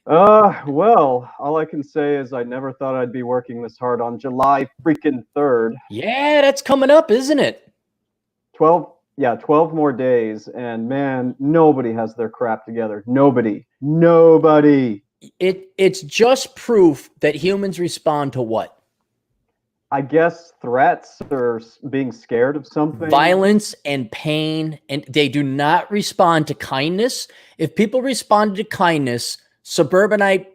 Well, all I can say is I never thought I'd be working this hard on July freaking 3rd. Yeah, that's coming up, isn't it? 12, yeah, 12 more days. And man, nobody has their crap together. Nobody. Nobody. It's just proof that humans respond to what? I guess threats or being scared of something. Violence and pain, and they do not respond to kindness. If people responded to kindness, suburbanite,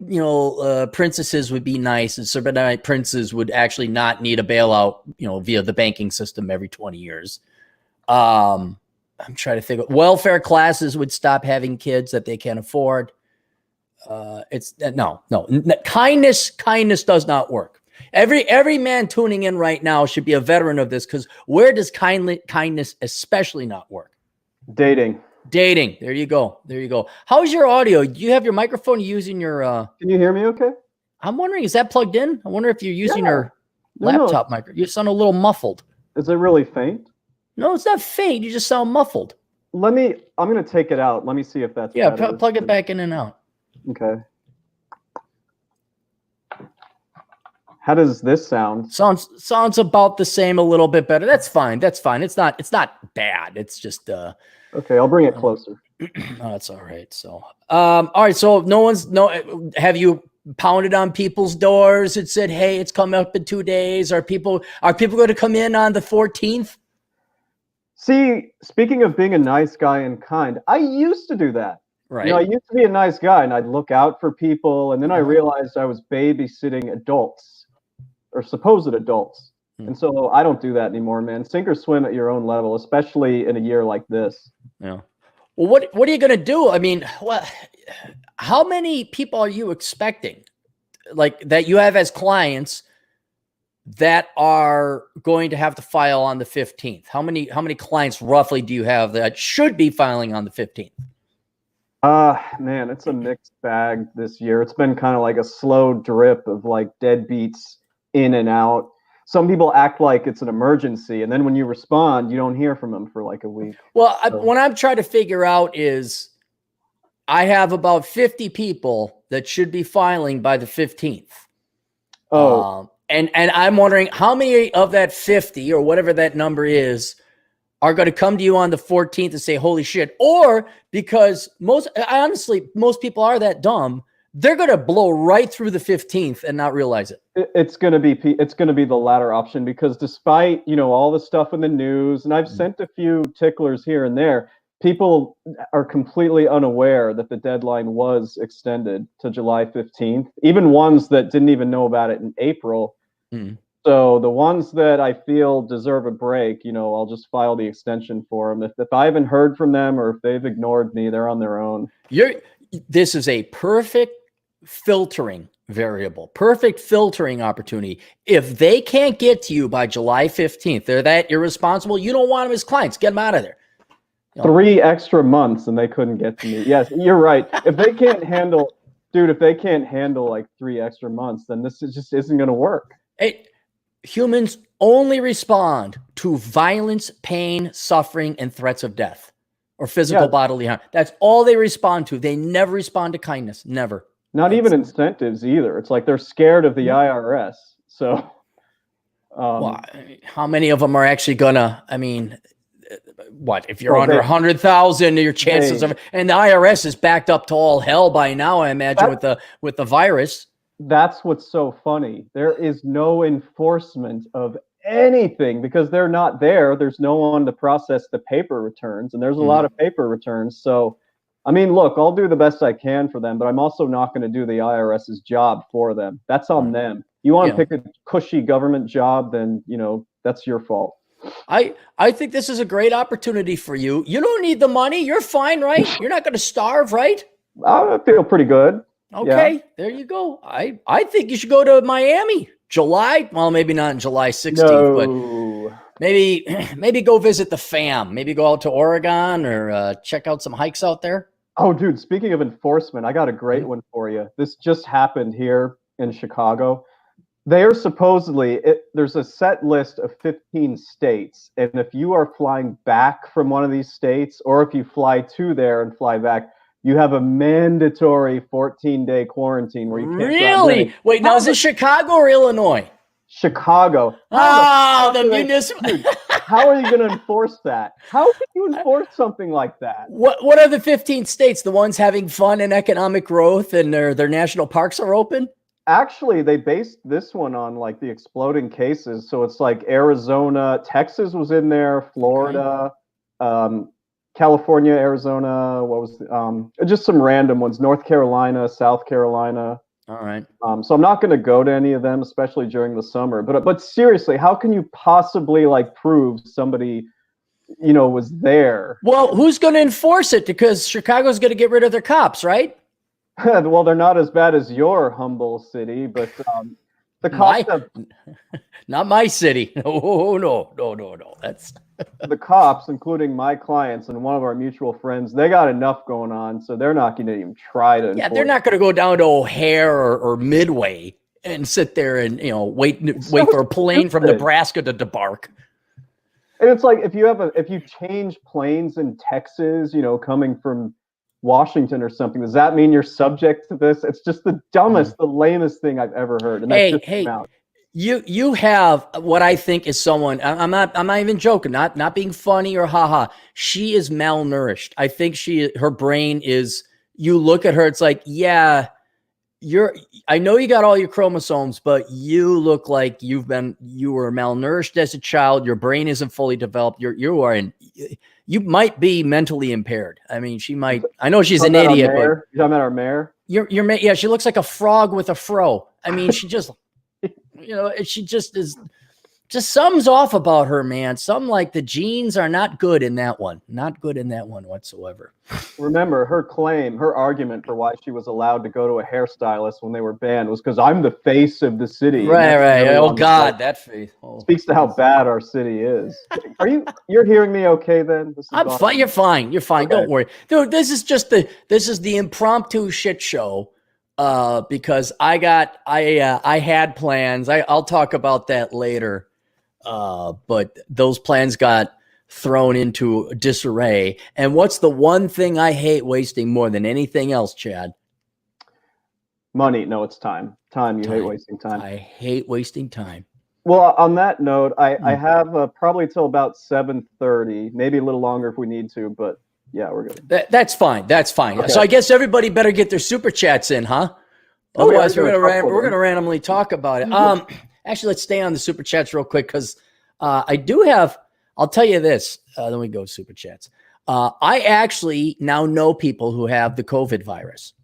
princesses would be nice, and suburbanite princes would actually not need a bailout, via the banking system every 20 years. I'm trying to think. Welfare classes would stop having kids that they can't afford. It's no. Kindness does not work. Every man tuning in right now should be a veteran of this, because where does kindness especially not work? Dating. Dating. There you go. How's your audio? Do you have your microphone using your? Can you hear me okay? I'm wondering, is that plugged in? I wonder if you're using your No. laptop mic. You sound a little muffled. Is it really faint? No, it's not faint. You just sound muffled. I'm going to take it out. Let me see if that's better. Plug it back in and out. Okay. How does this sound? Sounds about the same, a little bit better. That's fine. It's not bad. It's just okay, I'll bring it closer. Oh, that's all right. So all right, so have you pounded on people's doors and said, hey, it's coming up in 2 days? Are people going to come in on the 14th? See, speaking of being a nice guy and kind, I used to do that. Right. I used to be a nice guy and I'd look out for people, and then I realized I was babysitting adults or supposed adults. And so I don't do that anymore, man. Sink or swim at your own level, especially in a year like this. Yeah. Well, what are you going to do? I mean, how many people are you expecting, like, that you have as clients that are going to have to file on the 15th? How many clients roughly do you have that should be filing on the 15th? Man, it's a mixed bag this year. It's been kind of like a slow drip of like deadbeats in and out. Some people act like it's an emergency, and then when you respond, you don't hear from them for like a week. Well, what I'm trying to figure out is I have about 50 people that should be filing by the 15th. Oh. And I'm wondering how many of that 50 or whatever that number is are going to come to you on the 14th and say, holy shit. Or because most people are that dumb, they're going to blow right through the 15th and not realize it. It's going to be the latter option, because despite, all the stuff in the news, and I've sent a few ticklers here and there, people are completely unaware that the deadline was extended to July 15th, even ones that didn't even know about it in April. So the ones that I feel deserve a break, I'll just file the extension for them. If I haven't heard from them, or if they've ignored me, they're on their own. This is a perfect filtering variable, perfect filtering opportunity. If they can't get to you by July 15th, they're that irresponsible. You don't want them as clients. Get them out of there. 3 extra months and they couldn't get to me. Yes, you're right. If they can't handle like 3 extra months, then this just isn't going to work. Humans only respond to violence, pain, suffering, and threats of death or physical bodily harm. That's all they respond to. They never respond to kindness. Never. Not even incentives either. It's like they're scared of the IRS. So, how many of them are actually gonna? I mean, what if you're under 100,000? Your chances of, and the IRS is backed up to all hell by now, I imagine, with the virus. That's what's so funny. There is no enforcement of anything because they're not there. There's no one to process the paper returns, and there's a lot of paper returns. So, I mean, look, I'll do the best I can for them, but I'm also not going to do the IRS's job for them. That's on them. You want to pick a cushy government job, then, that's your fault. I think this is a great opportunity for you. You don't need the money. You're fine, right? You're not going to starve, right? I feel pretty good. Okay, there you go. I think you should go to Miami. July, well, maybe not in July 16th, but maybe go visit the fam. Maybe go out to Oregon or check out some hikes out there. Oh, dude, speaking of enforcement, I got a great one for you. This just happened here in Chicago. They are supposedly, there's a set list of 15 states. And if you are flying back from one of these states, or if you fly to there and fly back, you have a mandatory 14-day quarantine where you can't go out and do Really? anything. Wait, now is it Chicago or Illinois? Chicago. Oh, the municipal. Dude, how are you going to enforce that? How can you enforce something like that? What are the 15 states? The ones having fun and economic growth and their national parks are open? Actually, they based this one on like the exploding cases. So it's like Arizona, Texas was in there, Florida, California, Arizona. What was just some random ones? North Carolina, South Carolina. All right. So I'm not going to go to any of them, especially during the summer. But seriously, how can you possibly like prove somebody, was there? Well, who's going to enforce it? Because Chicago's going to get rid of their cops, right? Well, they're not as bad as your humble city, but the cops not my city. No. That's the cops, including my clients and one of our mutual friends. They got enough going on, so they're not going to even try to. Yeah, they're not going to go down to O'Hare or Midway and sit there and wait for a plane from Nebraska to debark. And it's like if you change planes in Texas, coming from Washington or something, does that mean you're subject to this? It's just the dumbest, the lamest thing I've ever heard. And hey, you have what I think is someone. I'm not even joking. Not being funny or haha. She is malnourished. I think her brain is. You look at her, it's like, yeah, I know you got all your chromosomes, but you look like you were malnourished as a child. Your brain isn't fully developed. You might be mentally impaired. I mean, she might. I know she's an idiot, but you're talking about our mayor. Yeah, she looks like a frog with a fro. I mean, she just, she just is. Just something's off about her, man. Some like the genes are not good in that one. Not good in that one whatsoever. Remember, her argument for why she was allowed to go to a hairstylist when they were banned was because I'm the face of the city. Right. Oh God, that face. Speaks to how bad our city is. You're hearing me okay then? I'm fine. You're fine. Okay. Don't worry. Dude, this is the impromptu shit show. Because I had plans. I'll talk about that later. But those plans got thrown into disarray. And what's the one thing I hate wasting more than anything else, Chad? Money. No, it's time. You hate wasting time. I hate wasting time. Well, on that note, I have probably till about 7:30, maybe a little longer if we need to, but yeah, we're good. That's fine. Okay. So I guess everybody better get their super chats in, huh? Oh, otherwise, we're gonna randomly talk about it. Actually, let's stay on the super chats real quick because I do have. I'll tell you this. Then we go to super chats. I actually now know people who have the COVID virus.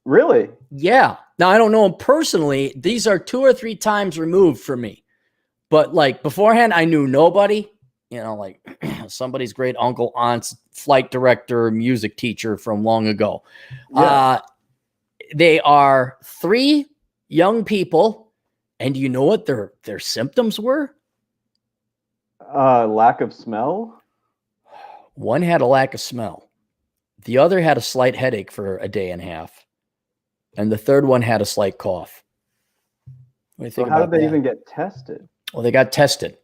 Really? Yeah. Now I don't know them personally. These are 2 or 3 times removed from me, but like beforehand, I knew nobody. Like somebody's great uncle, aunt's flight director, music teacher from long ago. Yeah. They are 3 young people. And do you know what their symptoms were? Lack of smell. One had a lack of smell. The other had a slight headache for a day and a half. And the third one had a slight cough. What do you think about that? How did they even get tested? Well, they got tested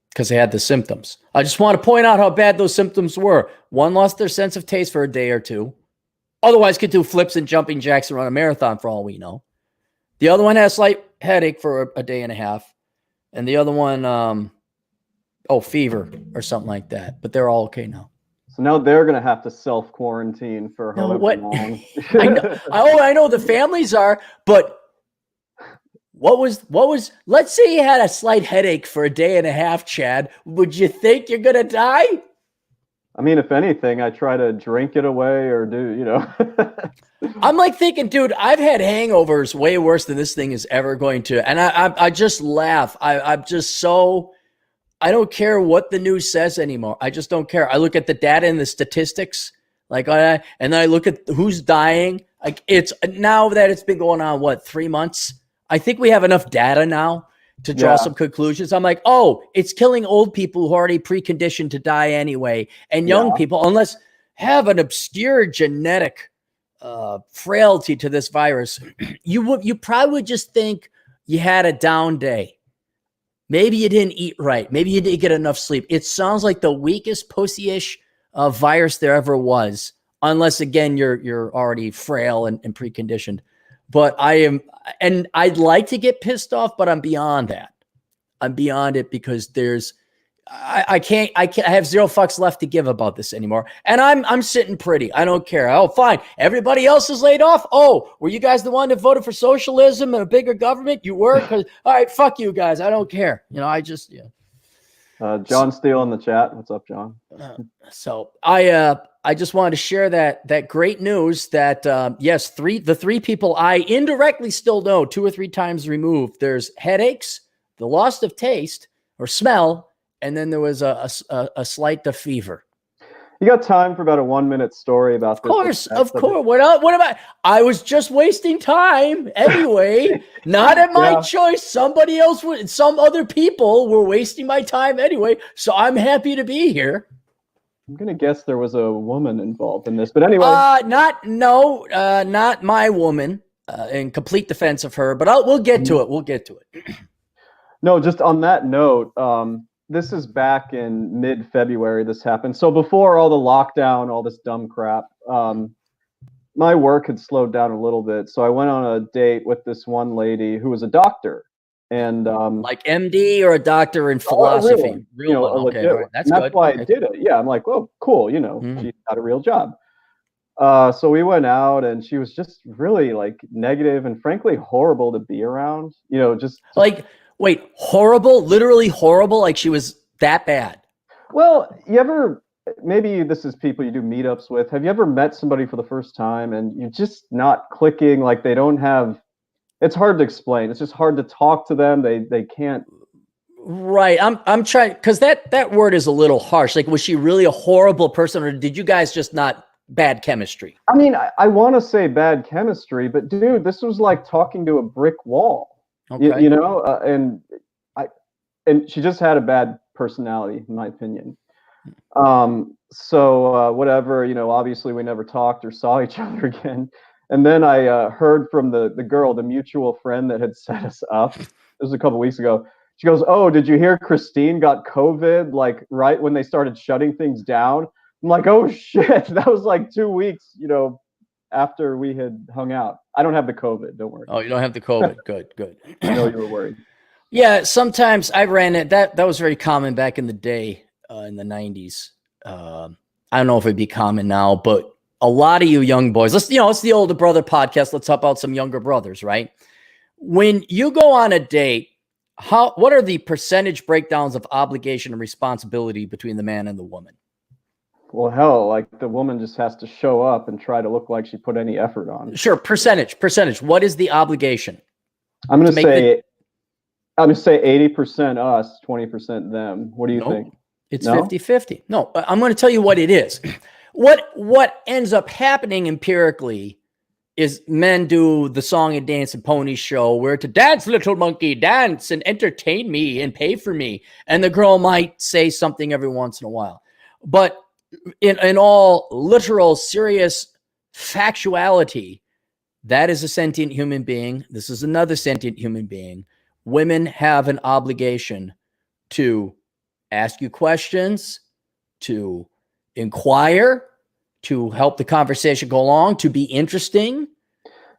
because they had the symptoms. I just want to point out how bad those symptoms were. One lost their sense of taste for a day or 2. Otherwise could do flips and jumping jacks and run a marathon for all we know. The other one had a slight headache for a day and a half. And the other one, fever or something like that. But they're all okay now. So now they're going to have to self-quarantine for however long. I know the families are, but what was, let's say you had a slight headache for a day and a half, Chad. Would you think you're going to die? I mean, if anything, I try to drink it away or do. I'm like thinking, dude, I've had hangovers way worse than this thing is ever going to. And I just laugh. I'm just so, I don't care what the news says anymore. I just don't care. I look at the data and the statistics, and then I look at who's dying. Like it's now that it's been going on, 3 months? I think we have enough data now to draw some conclusions. I'm like, it's killing old people who are already preconditioned to die anyway. And young people, unless have an obscure genetic frailty to this virus, you probably would just think you had a down day. Maybe you didn't eat right. Maybe you didn't get enough sleep. It sounds like the weakest pussy-ish virus there ever was unless again you're already frail and preconditioned. But I am, and I'd like to get pissed off, but I'm beyond that. I'm beyond it because I can't. I have zero fucks left to give about this anymore. And I'm sitting pretty. I don't care. Oh, fine. Everybody else is laid off. Oh, were you guys the one that voted for socialism and a bigger government? You were? All right, fuck you guys. I don't care. I just, yeah. John Steele in the chat. What's up, John? So I just wanted to share that great news that yes, the three people I indirectly still know 2 or 3 times removed. There's headaches, the loss of taste or smell, and then there was a slight fever. You got time for about a 1-minute story about this? Of course. What else? What about? I was just wasting time anyway. Not at my choice. Somebody else would. Some other people were wasting my time anyway. So I'm happy to be here. I'm gonna guess there was a woman involved in this, but anyway. Not my woman. In complete defense of her, but we'll get to it. We'll get to it. No, just on that note. This is back in mid-February this happened. So before all the lockdown, all this dumb crap, my work had slowed down a little bit. So I went on a date with this one lady who was a doctor. And like MD or a doctor in philosophy? Real one. Okay, right. That's good. That's why I did it. Yeah, I'm like, well, cool. She's got a real job. So we went out and she was just really like negative and frankly horrible to be around. Just like... Wait, horrible? Literally horrible? Like she was that bad? Well, maybe this is people you do meetups with. Have you ever met somebody for the first time and you're just not clicking? Like they don't have, it's hard to explain. It's just hard to talk to them. They can't. Right. I'm trying, because that word is a little harsh. Like, was she really a horrible person or did you guys just not bad chemistry? I mean, I want to say bad chemistry, but dude, this was like talking to a brick wall. Okay. And she just had a bad personality, in my opinion. So whatever, obviously we never talked or saw each other again. And then I heard from the girl, the mutual friend that had set us up. This was a couple weeks ago. She goes, "Oh, did you hear Christine got COVID? Like right when they started shutting things down?" I'm like, "Oh shit!" That was like 2 weeks, after we had hung out. I don't have the COVID, don't worry. Oh, you don't have the COVID. Good. I know you were worried. Yeah, sometimes I ran it. That was very common back in the day, in the 90s. I don't know if it'd be common now, but a lot of you young boys, it's the older brother podcast. Let's help out some younger brothers, right? When you go on a date, what are the percentage breakdowns of obligation and responsibility between the man and the woman? Well, hell, like the woman just has to show up and try to look like she put any effort on. Sure, percentage. What is the obligation? I'm going to say 80% us, 20% them. What do you think? It's 50-50. No, I'm going to tell you what it is. What ends up happening empirically is men do the song and dance and pony show where to dance, little monkey, dance and entertain me and pay for me. And the girl might say something every once in a while. But in all literal, serious factuality, that is a sentient human being. This is another sentient human being. Women have an obligation to ask you questions, to inquire, to help the conversation go along, to be interesting.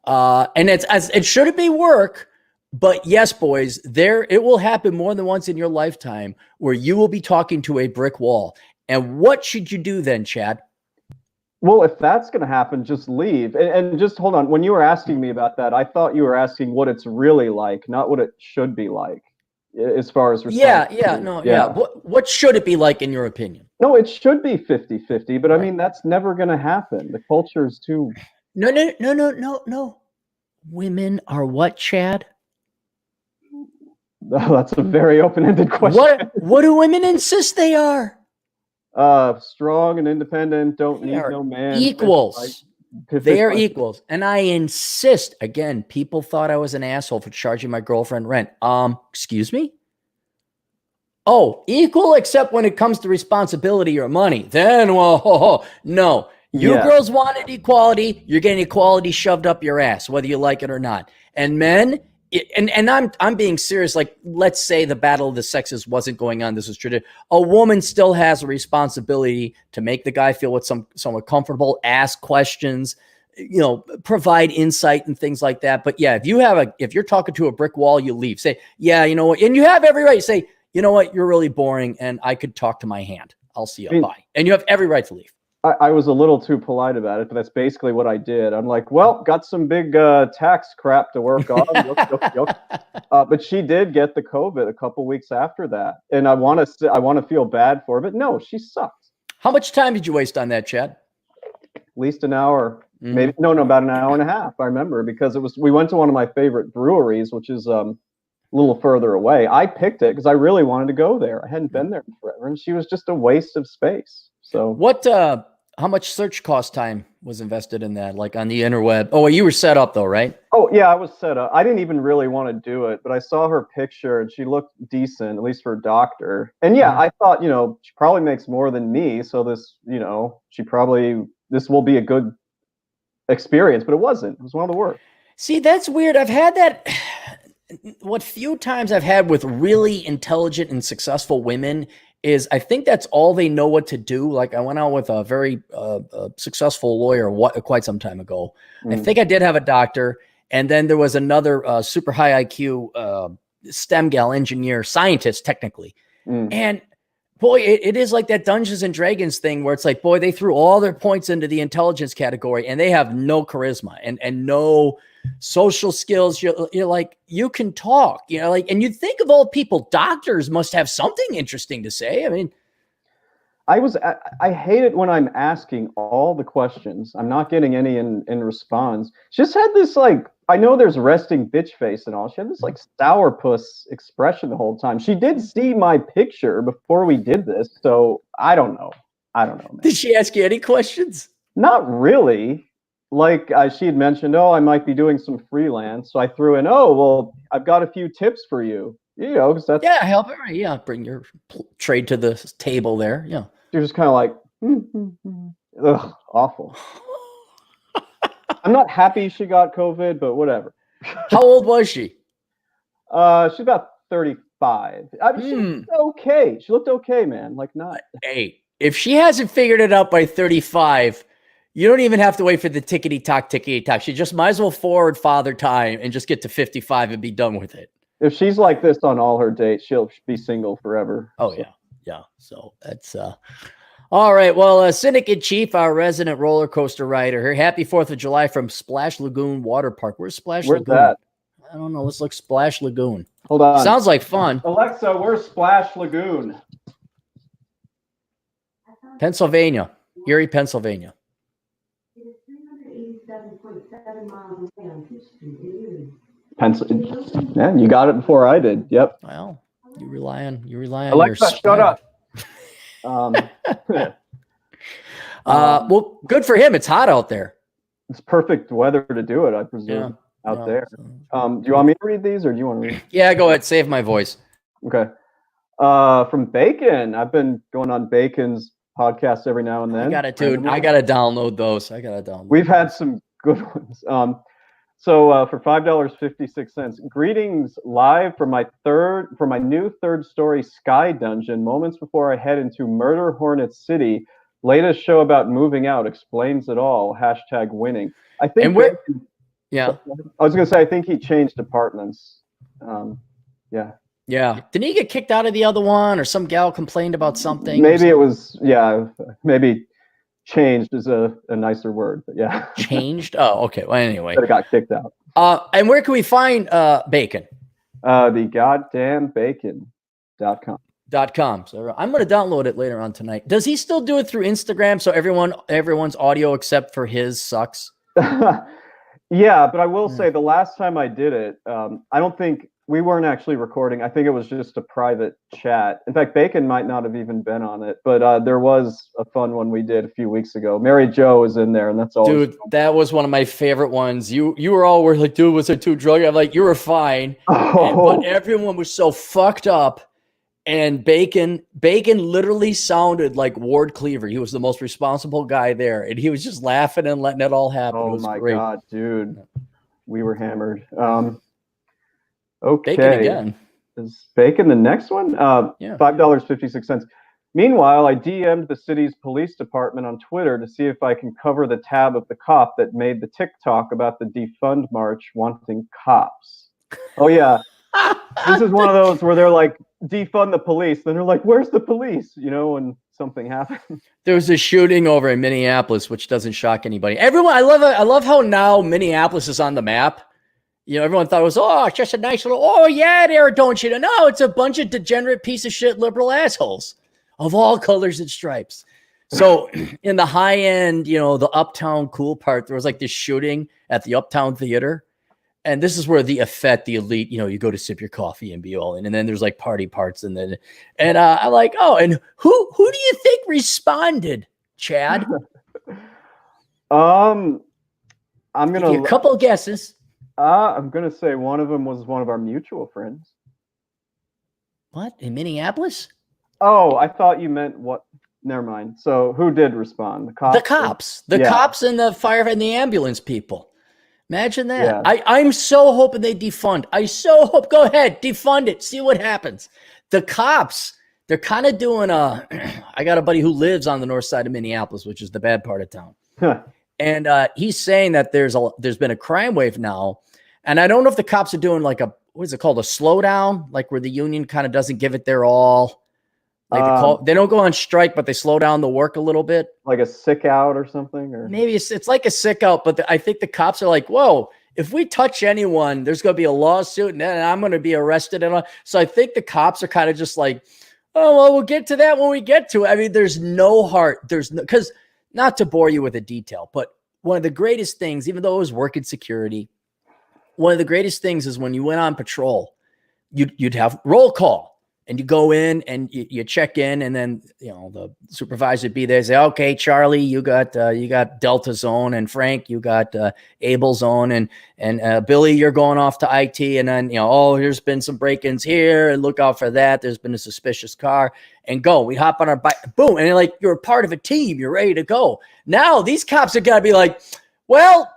And it shouldn't be work, but yes, boys, it will happen more than once in your lifetime where you will be talking to a brick wall. And what should you do then, Chad? Well, if that's going to happen, just leave. And just hold on. When you were asking me about that, I thought you were asking what it's really like, not what it should be like, as far as What should it be like in your opinion? No, it should be 50-50, but I mean, that's never going to happen. The culture is too... No. Women are what, Chad? Oh, that's a very open-ended question. What do women insist they are? Strong and independent, don't need no man. Equals. They are equals. And I insist, again, people thought I was an asshole for charging my girlfriend rent. Excuse me? Oh, equal except when it comes to responsibility or money. Then, well, no. You girls wanted equality. You're getting equality shoved up your ass, whether you like it or not. And men, and I'm being serious. Like, let's say the battle of the sexes wasn't going on. This was tradition. A woman still has a responsibility to make the guy feel somewhat comfortable, ask questions, provide insight and things like that. But yeah, if you're talking to a brick wall, you leave. Say, yeah, you know what? And you have every right to say, you know what? You're really boring, and I could talk to my hand. I'll see you. Bye. And you have every right to leave. I was a little too polite about it, but that's basically what I did. I'm like, well, got some big tax crap to work on. But she did get the COVID a couple weeks after that, and I want to feel bad for her, but no, she sucked. How much time did you waste on that, Chad? At least an hour, maybe about an hour and a half. I remember because we went to one of my favorite breweries, which is a little further away. I picked it because I really wanted to go there. I hadn't been there forever, and she was just a waste of space. So how much search cost time was invested in that, like on the interweb? Oh, you were set up though, right? Oh, yeah, I was set up. I didn't even really want to do it, but I saw her picture and she looked decent, at least for a doctor. And yeah, I thought, she probably makes more than me. So this, this will be a good experience, but it wasn't. It was one of the worst. See, that's weird. I've had that. What few times I've had with really intelligent and successful women is I think that's all they know what to do. Like I went out with a very successful lawyer quite some time ago. I think I did have a doctor. And then there was another super high IQ STEM gal engineer, scientist, technically. And boy, it is like that Dungeons and Dragons thing where it's like, boy, they threw all their points into the intelligence category and they have no charisma and no social skills. You're like, you can talk, and you'd think of all people, doctors must have something interesting to say. I mean, I hate it when I'm asking all the questions. I'm not getting any in response. She just had this I know there's resting bitch face and all. She had this sourpuss expression the whole time. She did see my picture before we did this, so I don't know. Man. Did she ask you any questions? Not really. She had mentioned, I might be doing some freelance. So I threw in, well, I've got a few tips for you. Because that's help her. Yeah, bring your trade to the table there. Yeah, you're just kind of like, ugh, awful. I'm not happy she got COVID, but whatever. How old was she? She's about 35. She looked okay. She looked okay, man. Not. Hey, if she hasn't figured it out by 35. You don't even have to wait for the tickety-tock. She just might as well forward father time and just get to 55 and be done with it. If she's like this on all her dates, she'll be single forever. Oh, so. Yeah. So that's all right. Well, Syndicate Chief, our resident roller coaster rider here. Happy 4th of July from Splash Lagoon Water Park. Where's Splash Lagoon? Where's that? I don't know. Let's look Splash Lagoon. Hold on. Sounds like fun. Alexa, where's Splash Lagoon? Pennsylvania. Erie, Pennsylvania. 7.7 miles away on Peach Street in Erie. Yeah, you got it before I did. Yep. Well, you rely on Alexa, your shut up. Well, good for him. It's hot out there. It's perfect weather to do it, I presume, out there. Do you want me to read these, or do you want to read? Yeah, go ahead. Save my voice. Okay. From Bacon. I've been going on Bacon's podcast every now and then. I gotta download those. We've had some good ones. So for $5.56, greetings live from my new third story Sky Dungeon. Moments before I head into Murder Hornet City. Latest show about moving out explains it all. #winning. I think. And where? Yeah. I was gonna say I think he changed apartments. Yeah. Yeah. Didn't he get kicked out of the other one, or some gal complained about something? Maybe it was. Yeah. Maybe. Changed is a nicer word, but yeah. Changed? Oh, okay. Well, anyway. But it got kicked out. And where can we find Bacon? The goddamn bacon.com. .com. So I'm going to download it later on tonight. Does he still do it through Instagram? So everyone's audio except for his sucks? Yeah, but I will say the last time I did it, I don't think we weren't actually recording. I think it was just a private chat. In fact, Bacon might not have even been on it, but there was a fun one we did a few weeks ago. Mary Jo was in there, and that's all. Dude, that was one of my favorite ones. You were like, dude, was it too druggy? I'm like, you were fine. But everyone was so fucked up. And Bacon literally sounded like Ward Cleaver. He was the most responsible guy there. And he was just laughing and letting it all happen. Oh my God, dude. We were hammered. Okay. Bacon again. Is bacon the next one? Yeah. $5.56. Meanwhile, I DM'd the city's police department on Twitter to see if I can cover the tab of the cop that made the TikTok about the defund march wanting cops. Oh yeah, this is one of those where they're like, defund the police. Then they're like, where's the police? You know, when something happens. There was a shooting over in Minneapolis, which doesn't shock anybody. Everyone, I love how now Minneapolis is on the map. You know, everyone thought it was, oh, it's just a nice little, oh yeah, there, don't you know? No, it's a bunch of degenerate piece of shit liberal assholes of all colors and stripes. So in the high end, you know, the uptown cool part, there was like this shooting at the Uptown Theater. And this is where the elite, you know, you go to sip your coffee and be all in. And then there's like party parts. And I'm like, oh, and who do you think responded, Chad? I'm going to a couple of guesses. I'm going to say one of them was one of our mutual friends. What? In Minneapolis? Oh, I thought you meant what? Never mind. So who did respond? The cops? The cops and the fire and the ambulance people. Imagine that. Yeah. I'm so hoping they defund. I so hope. Go ahead, defund it. See what happens. The cops, they're kind of doing I got a buddy who lives on the north side of Minneapolis, which is the bad part of town. And he's saying that there's been a crime wave now. And I don't know if the cops are doing like what is it called? A slowdown, like where the union kind of doesn't give it their all. Like they don't go on strike, but they slow down the work a little bit. Like a sick out or something? Or maybe it's like a sick out, but I think the cops are like, whoa, if we touch anyone, there's going to be a lawsuit and then I'm going to be arrested. So I think the cops are kind of just like, oh, well, we'll get to that when we get to it. I mean, there's no heart. Because not to bore you with a detail, but one of the greatest things, even though it was working security, one of the greatest things is when you went on patrol, you'd have roll call. And you go in and you check in, and then you know the supervisor would be there. Say, okay, Charlie, you got Delta Zone, and Frank, you got Able Zone, and Billy, you're going off to IT. And then there's been some break-ins here, and look out for that. There's been a suspicious car, and go. We hop on our bike, boom, and like you're a part of a team. You're ready to go. Now these cops are gotta be like, well,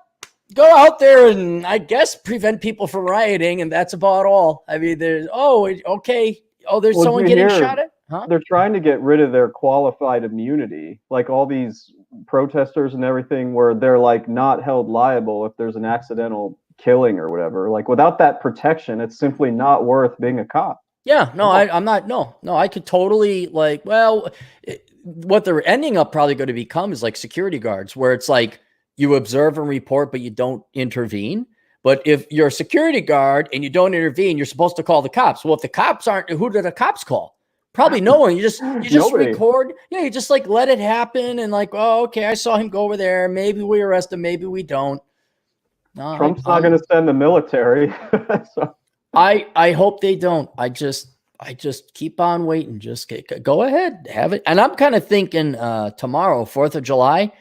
go out there and I guess prevent people from rioting, and that's about all. I mean, okay. Oh, there's someone getting shot at? Huh? They're trying to get rid of their qualified immunity, like all these protesters and everything, where they're like not held liable if there's an accidental killing or whatever. Like without that protection, it's simply not worth being a cop. Yeah, no, I'm not. No, I could totally what they're ending up probably going to become is like security guards, where it's like you observe and report, but you don't intervene. But if you're a security guard and you don't intervene, you're supposed to call the cops. Well, if the cops aren't, who do the cops call? Probably no one. You just record. Yeah, you just like let it happen and like, oh, okay, I saw him go over there. Maybe we arrest him. Maybe we don't. No, Trump's not going to send the military. So. I hope they don't. I just keep on waiting. Just go ahead, have it. And I'm kind of thinking tomorrow, 4th of July,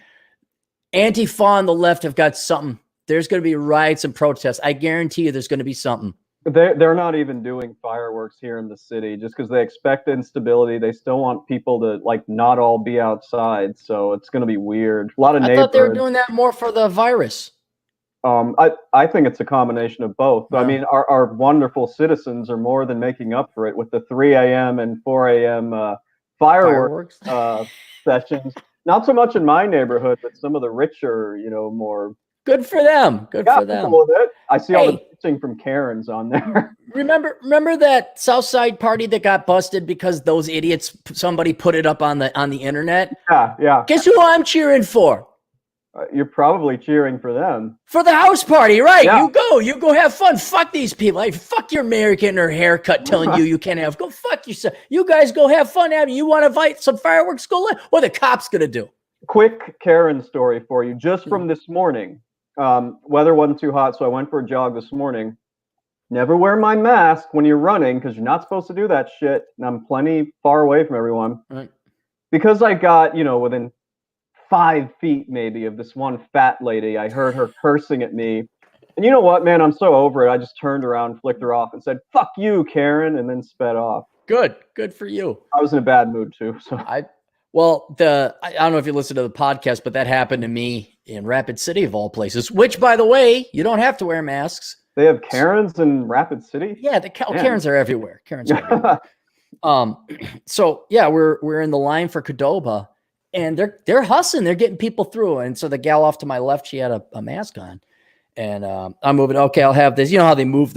Antifa on the left have got something. There's going to be riots and protests. I guarantee you there's going to be something. They're not even doing fireworks here in the city just because they expect instability. They still want people to like not all be outside. So it's going to be weird. A lot of neighborhoods. I thought they were doing that more for the virus. I think it's a combination of both. Yeah. I mean, our wonderful citizens are more than making up for it with the 3 a.m. and 4 a.m. Fireworks sessions. Not so much in my neighborhood, but some of the richer, more. Good for them. Good for them. With it. I see all the pitching from Karens on there. Remember that Southside party that got busted because those idiots, somebody put it up on the internet? Yeah. Guess who I'm cheering for? You're probably cheering for them. For the house party, right? Yeah. You go have fun. Fuck these people. Like, fuck your mayor getting her haircut telling you can't have. Go fuck yourself. You guys go have fun. You want to fight some fireworks? Go let. What are the cops going to do? Quick Karen story for you. Just from this morning. Weather wasn't too hot, so I went for a jog this morning. Never wear my mask when you're running because you're not supposed to do that shit. And I'm plenty far away from everyone. Right. Because I got, within 5 feet maybe of this one fat lady. I heard her cursing at me. And you know what, man? I'm so over it. I just turned around, flicked her off, and said, "Fuck you, Karen," and then sped off. Good for you. I was in a bad mood too. So I don't know if you listen to the podcast, but that happened to me in Rapid City of all places, which by the way, you don't have to wear masks. They have Karens in Rapid City? Yeah, the Man. Karens are everywhere. Karens are everywhere. So yeah, we're in the line for Qdoba, and they're hustling. They're getting people through. And so the gal off to my left, she had a mask on, and I'm moving. Okay, I'll have this. You know how they move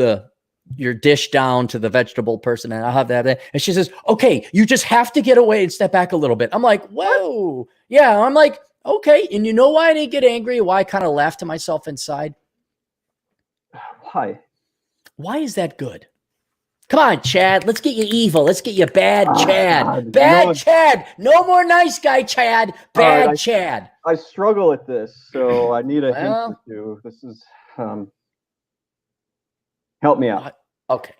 your dish down to the vegetable person, and I'll have that. And she says, "Okay, you just have to get away and step back a little bit." I'm like, "Whoa, yeah." I'm like, "Okay." And you know why I didn't get angry? Why I kind of laughed to myself inside? Why? Why is that good? Come on, Chad. Let's get you evil. Let's get you bad Chad. God, Bad Chad. No more nice guy Chad. Bad Chad. I struggle at this, so I need a hint Well, or two. This is help me out. Okay.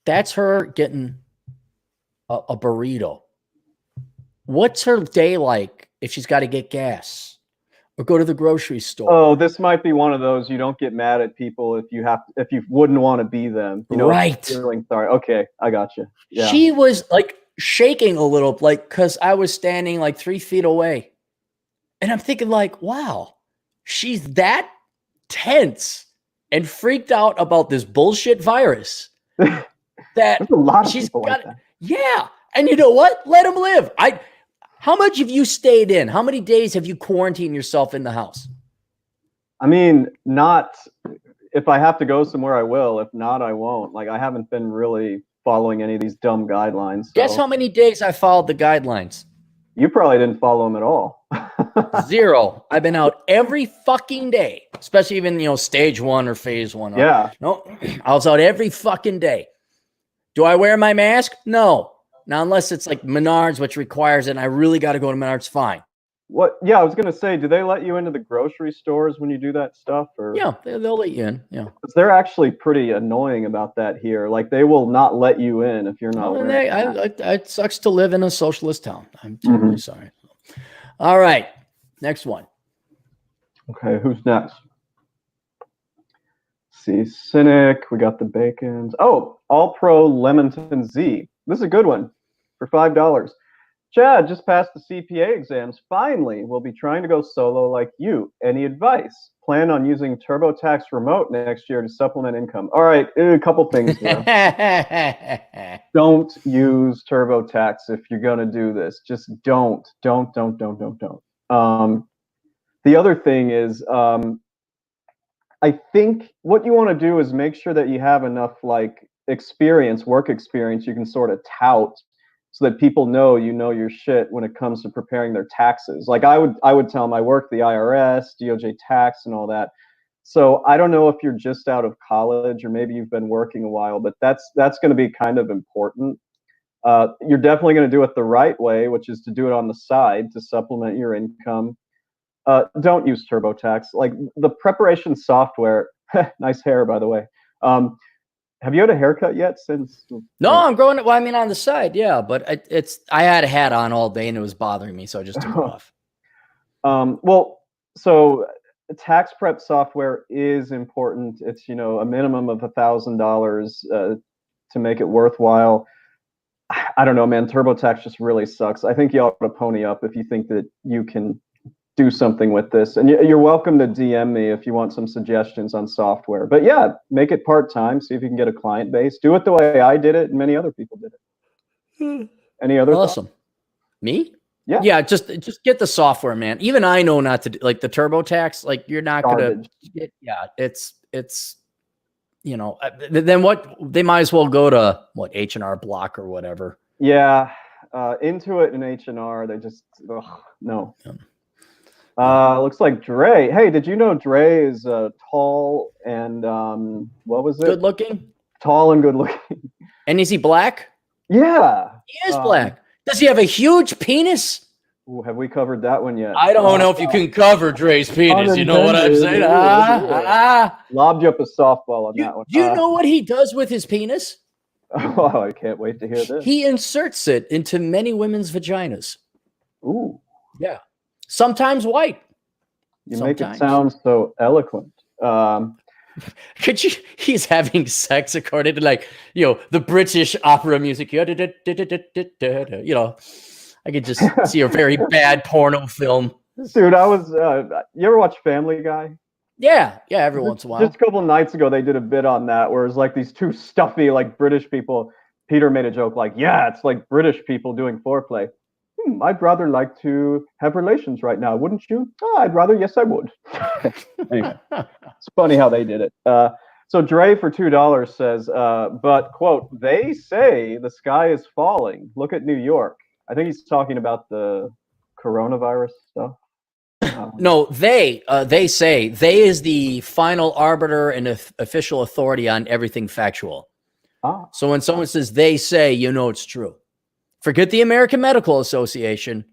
That's her getting a burrito. What's her day like if she's got to get gas or go to the grocery store? Oh, this might be one of those you don't get mad at people if you wouldn't want to be them. You know, right. Feeling sorry. Okay, I got you. Yeah. She was like shaking a little, like, because I was standing like 3 feet away. And I'm thinking, like, wow, she's that tense and freaked out about this bullshit virus that There's a lot of she's people got. like that. Yeah. And you know what? Let them live. How much have you stayed in? How many days have you quarantined yourself in the house? I mean, not if I have to go somewhere, I will. If not, I won't. Like, I haven't been really following any of these dumb guidelines. So. Guess how many days I followed the guidelines? You probably didn't follow them at all. 0. I've been out every fucking day, especially even, stage 1 or phase 1. Yeah. No, I was out every fucking day. Do I wear my mask? No. Now, unless it's like Menards, which requires it, and I really got to go to Menards, fine. What? Yeah, I was gonna say, do they let you into the grocery stores when you do that stuff? Or yeah, they'll let you in. Yeah, because they're actually pretty annoying about that here. Like they will not let you in if you're not. It sucks to live in a socialist town. I'm terribly sorry. All right, next one. Okay, who's next? Let's see, Cynic. We got the Bacons. Oh, All Pro Lemonton Z. This is a good one for $5. Chad just passed the CPA exams. Finally, we'll be trying to go solo like you. Any advice? Plan on using TurboTax Remote next year to supplement income. All right, a couple things here. Don't use TurboTax if you're going to do this. Just don't. The other thing is, I think what you want to do is make sure that you have enough like work experience you can sort of tout, so that people know you know your shit when it comes to preparing their taxes. Like I would tell them I work the IRS, DOJ tax, and all that. So I don't know if you're just out of college or maybe you've been working a while, but that's going to be kind of important. You're definitely going to do it the right way, which is to do it on the side to supplement your income. Don't use TurboTax. Like the preparation software. Nice hair, by the way. Have you had a haircut yet since? No, I'm growing it. Well, I mean, on the side, yeah, but I had a hat on all day and it was bothering me, so I just took it off. Well, so tax prep software is important. It's a minimum of $1,000 to make it worthwhile. I don't know, man. TurboTax just really sucks. I think you ought to pony up if you think that you can do something with this, and you're welcome to DM me if you want some suggestions on software. But yeah, make it part-time, see if you can get a client base. Do it the way I did it and many other people did it. Any other awesome thoughts? Me? Yeah, just get the software, man. Even I know not to do, like the TurboTax, like you're not gonna get, it's then what, they might as well go to what, H&R Block or whatever. Yeah, Intuit and H&R, they just no. Looks like Dre. Hey, did you know Dre is tall and what was it? Good looking? Tall and good looking. And is he black? Yeah. He is black. Does he have a huge penis? Ooh, have we covered that one yet? I don't know if you can cover Dre's penis. You know what I'm saying? Lobbed you up a softball on that one. Do you know what he does with his penis? Oh, I can't wait to hear this. He inserts it into many women's vaginas. Ooh. Yeah. Sometimes white. Make it sound so eloquent. Could you? He's having sex according to the British opera music. I could just see a very bad porno film. Dude, I was. You ever watch Family Guy? Yeah, every once in a while. Just a couple of nights ago, they did a bit on that where it's like these two stuffy, like British people. Peter made a joke like, "Yeah, it's like British people doing foreplay. I'd rather like to have relations right now, wouldn't you? Oh, I'd rather. Yes, I would." Anyway, it's funny how they did it. So Dre for $2 says, but quote, they say the sky is falling. Look at New York. I think he's talking about the coronavirus stuff. No, they say they is the final arbiter and official authority on everything factual. So when someone says they say, you know it's true. Forget the American Medical Association.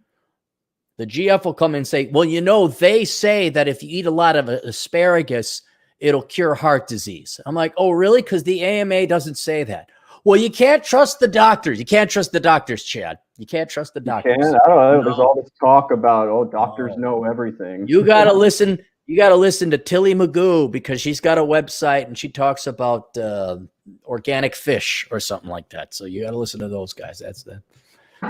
The GF will come and say, well, you know, they say that if you eat a lot of asparagus, it'll cure heart disease. I'm like, oh, really? Because the AMA doesn't say that. Well, you can't trust the doctors. You can't trust the doctors, Chad. You can't trust the doctors. I don't know. No. There's all this talk about, doctors know everything. You got to listen. You got to listen to Tilly Magoo because she's got a website and she talks about organic fish or something like that. So you got to listen to those guys. That's the.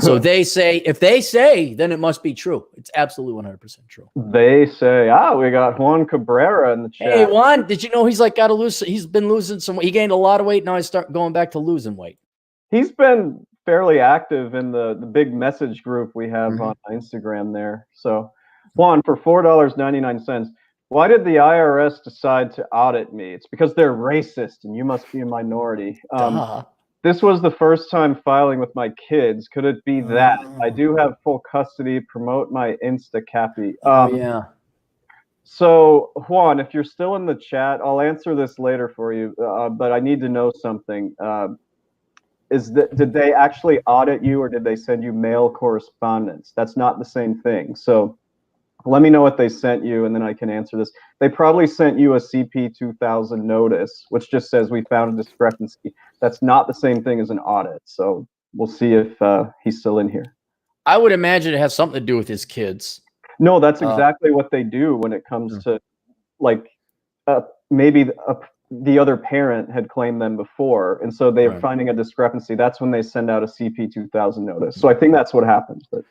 So they say, if they say, then it must be true. It's absolutely 100% true. They say, we got Juan Cabrera in the chat. Hey, Juan, did you know he's like got to lose? He's been losing some. He gained a lot of weight. Now he's going back to losing weight. He's been fairly active in the big message group we have on Instagram there. So Juan, for $4.99, why did the IRS decide to audit me? It's because they're racist and you must be a minority. This was the first time filing with my kids. Could it be that? I do have full custody. Promote my Insta Cappy. Yeah. So Juan, if you're still in the chat, I'll answer this later for you. But I need to know something. Did they actually audit you, or did they send you mail correspondence? That's not the same thing. So let me know what they sent you, and then I can answer this. They probably sent you a CP 2000 notice, which just says we found a discrepancy. That's not the same thing as an audit. So we'll see if he's still in here. I would imagine it has something to do with his kids. No, that's exactly what they do when it comes to, like, maybe the other parent had claimed them before, and so they're finding a discrepancy. That's when they send out a CP 2000 notice. So I think that's what happens. But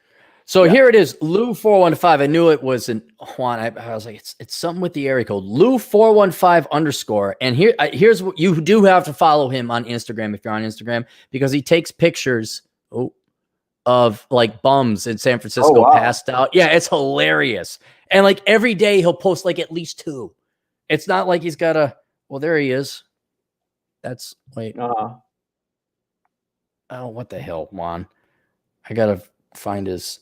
so here it is, Lou 415. I knew it wasn't Juan. I was like, it's something with the area code, Lou 415_. And here's what you do have to follow him on Instagram if you're on Instagram, because he takes pictures of like bums in San Francisco passed out. Yeah, it's hilarious. And like every day he'll post like at least 2. It's not like he's got a. Well, there he is. That's wait. Oh, what the hell, Juan? I gotta find his.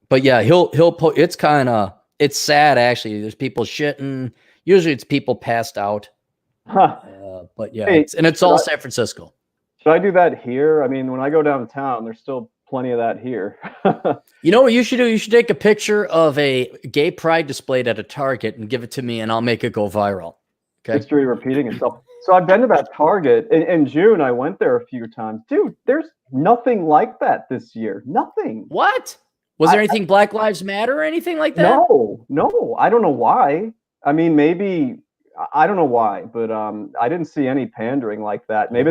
But yeah, he'll post. It's it's sad actually. There's people shitting. Usually it's people passed out. But yeah, it's all San Francisco. Should I do that here? I mean, when I go downtown, there's still plenty of that here. You know what you should do? You should take a picture of a gay pride displayed at a Target and give it to me, and I'll make it go viral. Okay. History repeating itself. So I've been to that Target in June. I went there a few times. Dude, there's nothing like that this year. Nothing. What? Was there anything Black Lives Matter or anything like that? No. I don't know why. I mean, maybe, I don't know why, but I didn't see any pandering like that. Maybe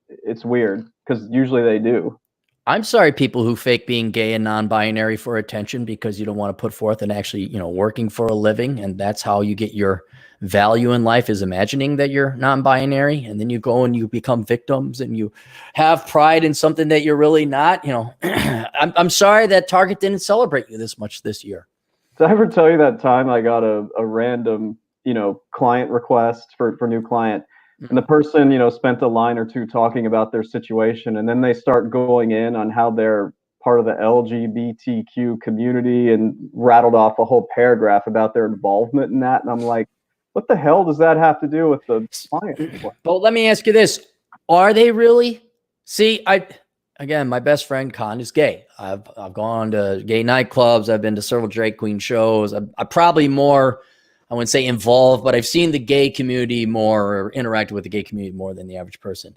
it's weird because usually they do. I'm sorry, people who fake being gay and non-binary for attention because you don't want to put forth and actually, working for a living. And that's how you get your value in life, is imagining that you're non-binary. And then you go and you become victims and you have pride in something that you're really not. I'm sorry that Target didn't celebrate you this much this year. Did I ever tell you that time I got a random, client request for new client? And the person, spent a line or two talking about their situation, and then they start going in on how they're part of the LGBTQ community and rattled off a whole paragraph about their involvement in that. And I'm like, what the hell does that have to do with the client? Well, let me ask you this. Are they really? See, again, my best friend Khan is gay. I've gone to gay nightclubs. I've been to several drag queen shows. I'm probably more, I wouldn't say involved, but I've seen the gay community more, or interacted with the gay community more than the average person.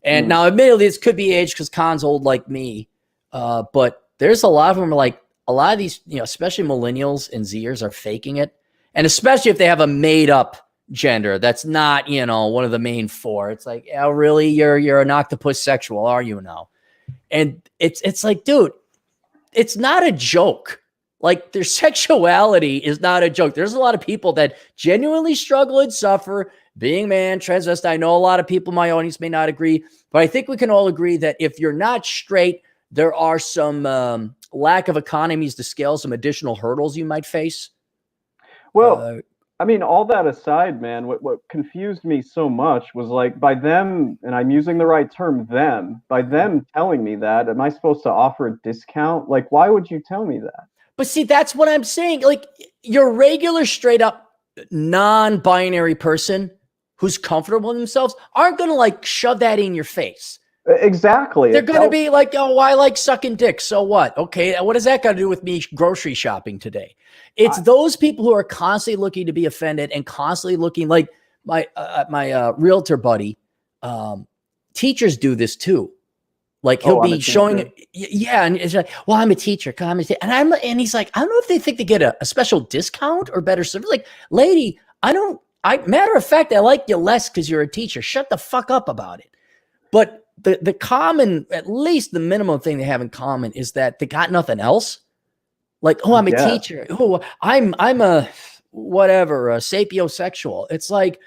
And now, admittedly, this could be age because Khan's old like me. But there's a lot of them, like a lot of these, especially millennials and Zers are faking it. And especially if they have a made up gender that's not, one of the main 4. It's like, oh, really? You're an octopus sexual, are you now? And it's like, dude, it's not a joke. Like their sexuality is not a joke. There's a lot of people that genuinely struggle and suffer being man, transvestite. I know a lot of people in my audience may not agree, but I think we can all agree that if you're not straight, there are some lack of economies to scale, some additional hurdles you might face. Well, I mean, all that aside, man, what confused me so much was like by them, and I'm using the right term, them, by them telling me that, am I supposed to offer a discount? Like, why would you tell me that? But see, that's what I'm saying. Like your regular straight up non-binary person who's comfortable in themselves aren't going to like shove that in your face. Exactly. They're going to be like, oh, I like sucking dick. So what? Okay. What does that got to do with me grocery shopping today? It's those people who are constantly looking to be offended and constantly looking like my realtor buddy. Teachers do this too. Like he'll be showing, yeah, and it's like, well, I'm a teacher, and he's like, I don't know if they think they get a special discount or better service. Like, lady, matter of fact, I like you less because you're a teacher. Shut the fuck up about it. But the common, at least the minimum thing they have in common is that they got nothing else. Like, oh, I'm a teacher. Oh, I'm a whatever, a sapiosexual. It's like,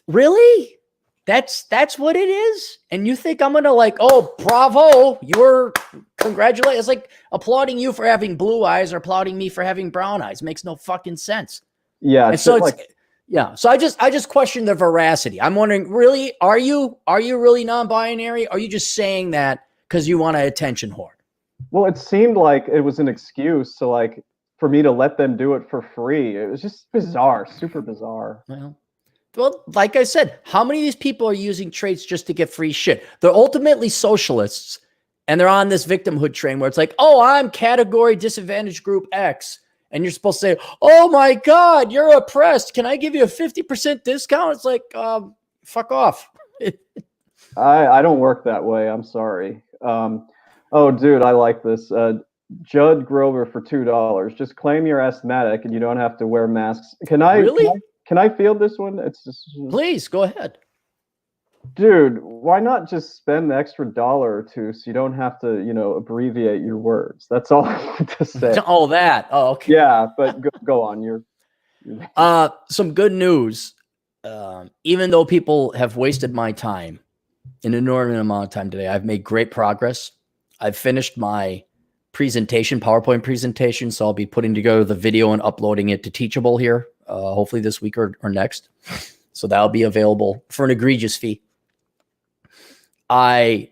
really? That's what it is. And you think I'm gonna like, oh, bravo, you're congratulating. It's like applauding you for having blue eyes or applauding me for having brown eyes. Makes no fucking sense. Yeah. And so it's yeah. So I just question the veracity. I'm wondering, really, are you really non-binary? Or are you just saying that because you want an attention whore? Well, it seemed like it was an excuse to like for me to let them do it for free. It was just bizarre, super bizarre. Well, like I said, how many of these people are using traits just to get free shit? They're ultimately socialists, and they're on this victimhood train where it's like, oh, I'm category disadvantaged group X. And you're supposed to say, oh my God, you're oppressed. Can I give you a 50% discount? It's like, fuck off. I don't work that way. I'm sorry. Oh, dude, I like this. Judd Grover for $2. Just claim you're asthmatic and you don't have to wear masks. Can I really? Can I field this one? It's just please go ahead. Dude, why not just spend the extra $1 or $2 so you don't have to, abbreviate your words? That's all I want to say. Oh, that. Oh, okay. Yeah, but go on. You're some good news. Even though people have wasted my time, an inordinate amount of time today, I've made great progress. I've finished my presentation, PowerPoint presentation, so I'll be putting together the video and uploading it to Teachable here, hopefully this week or next. So that'll be available for an egregious fee. I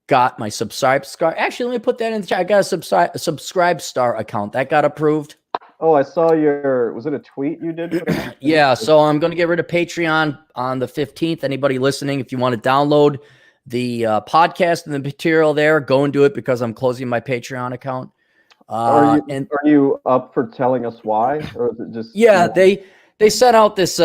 got my Subscribe Star. Actually, let me put that in the chat. I got a Subscribe Star account. That got approved. Oh, I saw was it a tweet you did? Yeah, so I'm going to get rid of Patreon on the 15th. Anybody listening, if you want to download the podcast and the material there, go and do it because I'm closing my Patreon account. Are you up for telling us why? Or is it just... Yeah, they sent out this...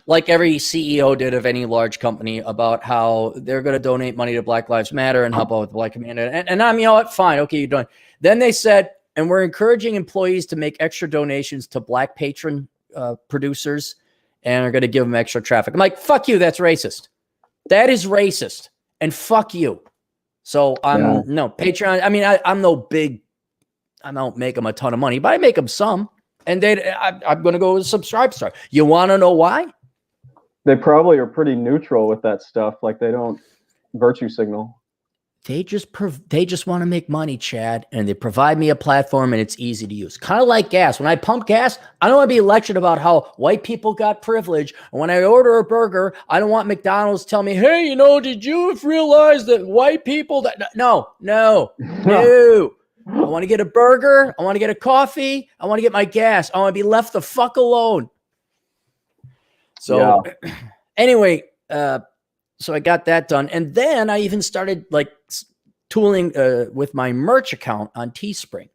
like every CEO did of any large company about how they're going to donate money to Black Lives Matter and help out with the Black community. And I'm, what? Fine. Okay, you're doing. Then they said, and we're encouraging employees to make extra donations to Black patron producers and are going to give them extra traffic. I'm like, fuck you. That's racist. That is racist. And fuck you. So no Patreon. I mean, I'm no big, I don't make them a ton of money, but I make them some. And I'm going to go with Subscribe Star. You want to know why? They probably are pretty neutral with that stuff. Like they don't virtue signal. They just want to make money, Chad, and they provide me a platform and it's easy to use. Kind of like gas. When I pump gas, I don't want to be lectured about how white people got privilege. And when I order a burger, I don't want McDonald's tell me, hey, did you realize that white people no. I want to get a burger. I want to get a coffee. I want to get my gas. I want to be left the fuck alone. So anyway, so I got that done. And then I even started like tooling with my merch account on Teespring.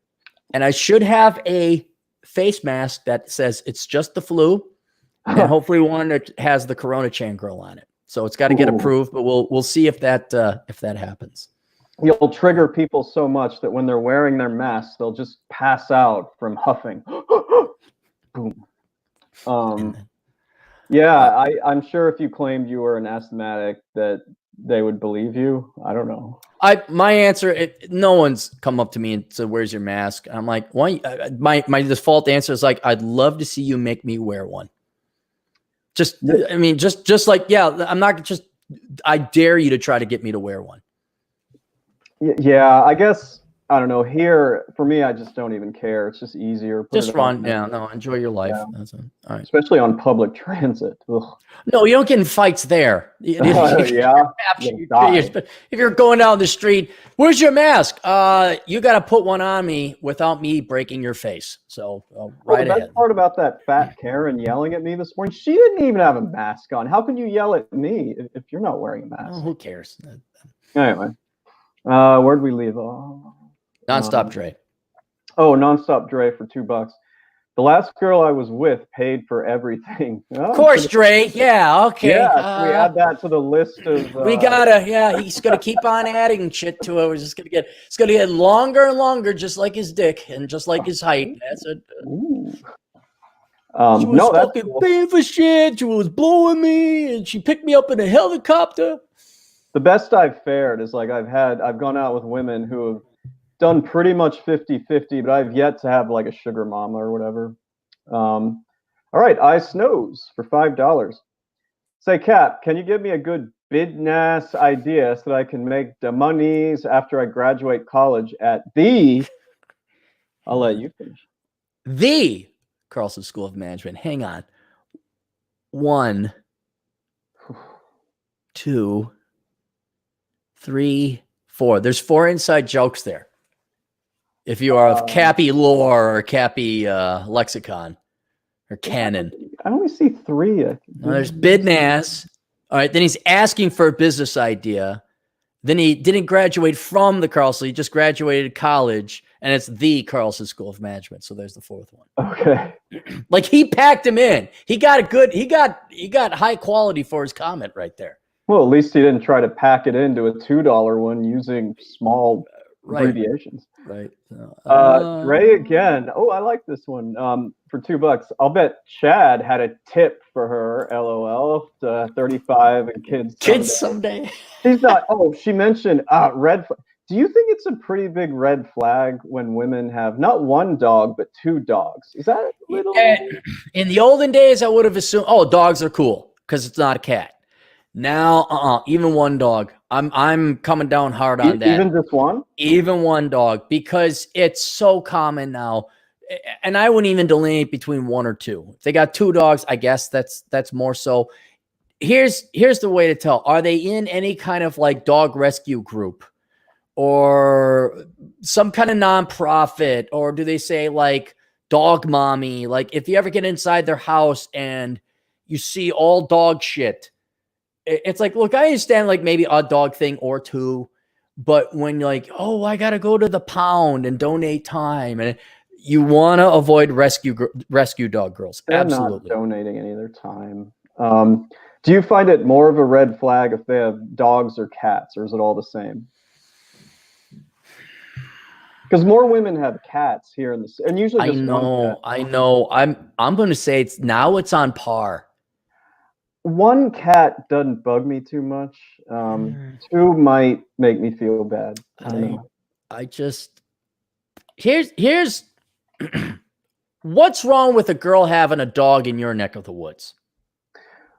And I should have a face mask that says it's just the flu. And hopefully one that has the Corona Chain Girl on it. So it's got to get approved, but we'll see if that happens. You'll trigger people so much that when they're wearing their masks, they'll just pass out from huffing. Boom. I'm sure if you claimed you were an asthmatic that they would believe you. I don't know. My answer, no one's come up to me and said, "Where's your mask?" I'm like, why? My default answer is like, I'd love to see you make me wear one. Just like, yeah, I'm not just. I dare you to try to get me to wear one. Yeah, I guess I don't know. Here for me, I just don't even care. It's just easier. Just run. Yeah, no, enjoy your life. Yeah. That's all right. Especially on public transit. Ugh. No, you don't get in fights there. Yeah. If you're going down the street, where's your mask? You got to put one on me without me breaking your face. So right the ahead. best part about that fat Karen yelling at me this morning, she didn't even have a mask on. How can you yell at me if you're not wearing a mask? Oh, who cares? Anyway, where'd we leave? Oh, Nonstop Dre. Oh, Nonstop Dre for $2. The last girl I was with paid for everything. Of course, Dre. Yeah, okay. Yeah, can we add that to the list of? We gotta. Yeah, he's gonna keep on adding shit to it. We're just gonna get. It's gonna get longer and longer, just like his dick and just like his height. That's it. She was fucking paying for shit. She was blowing me, and she picked me up in a helicopter. The best I've fared is like I've gone out with women who have done pretty much 50-50, but I've yet to have like a sugar mama or whatever. All right, I Snows for $5. Say, Cap, can you give me a good business idea so that I can make the monies after I graduate college at the? I'll let you finish. The Carlson School of Management. Hang on. 1, 2, 3, 4. There's 4 inside jokes there. If you are of Cappy lore or Cappy lexicon or canon. I only see 3. There's business. All right. Then he's asking for a business idea. Then he didn't graduate from the Carlson. He just graduated college, and it's the Carlson School of Management. So there's the 4th one. Okay. Like he packed him in. He got a good. He got high quality for his comment right there. Well, at least he didn't try to pack it into a $2 one using small abbreviations. Right. Ray again. Oh, I like this one. For $2. I'll bet Chad had a tip for her. LOL. 35 and kids. Kids someday. She's not. Oh, she mentioned red. Do you think it's a pretty big red flag when women have not 1 dog but 2 dogs? Is that a little? In the olden days, I would have assumed. Oh, dogs are cool because it's not a cat. Now, even 1 dog. I'm coming down hard on that. Even just 1? Even 1 dog, because it's so common now. And I wouldn't even delineate between 1 or 2. If they got 2 dogs, I guess that's more so. Here's the way to tell. Are they in any kind of like dog rescue group or some kind of nonprofit, or do they say like dog mommy? Like if you ever get inside their house and you see all dog shit, it's like, look, I understand like maybe a dog thing or 2, but when you're like, oh, I got to go to the pound and donate time, and you want to avoid rescue dog girls. They're absolutely not donating any of their time. Do you find it more of a red flag if they have dogs or cats, or is it all the same? Because more women have cats here in the, and usually just I know. I'm going to say it's on par. 1 cat doesn't bug me too much. 2 might make me feel bad. I just here's what's wrong with a girl having a dog in your neck of the woods?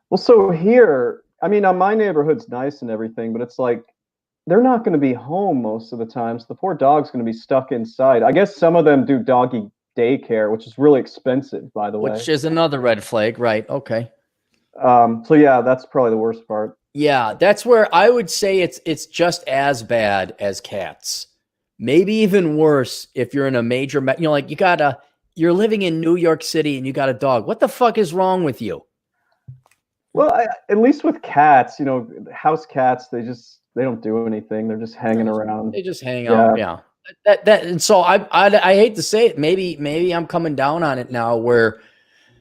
Well, so here, I mean, my neighborhood's nice and everything, but it's like they're not going to be home most of the time. So the poor dog's going to be stuck inside. I guess some of them do doggy daycare, which is really expensive, by the way. Which is another red flag, right? Okay. So yeah, that's probably the worst part. Yeah, that's where I would say it's just as bad as cats. Maybe even worse if you're in a major, like you're living in New York City and you got a dog. What the fuck is wrong with you? Well, at least with cats, house cats, they don't do anything. They're just hanging around. They just hang out. Yeah. And so I hate to say it. Maybe I'm coming down on it now where,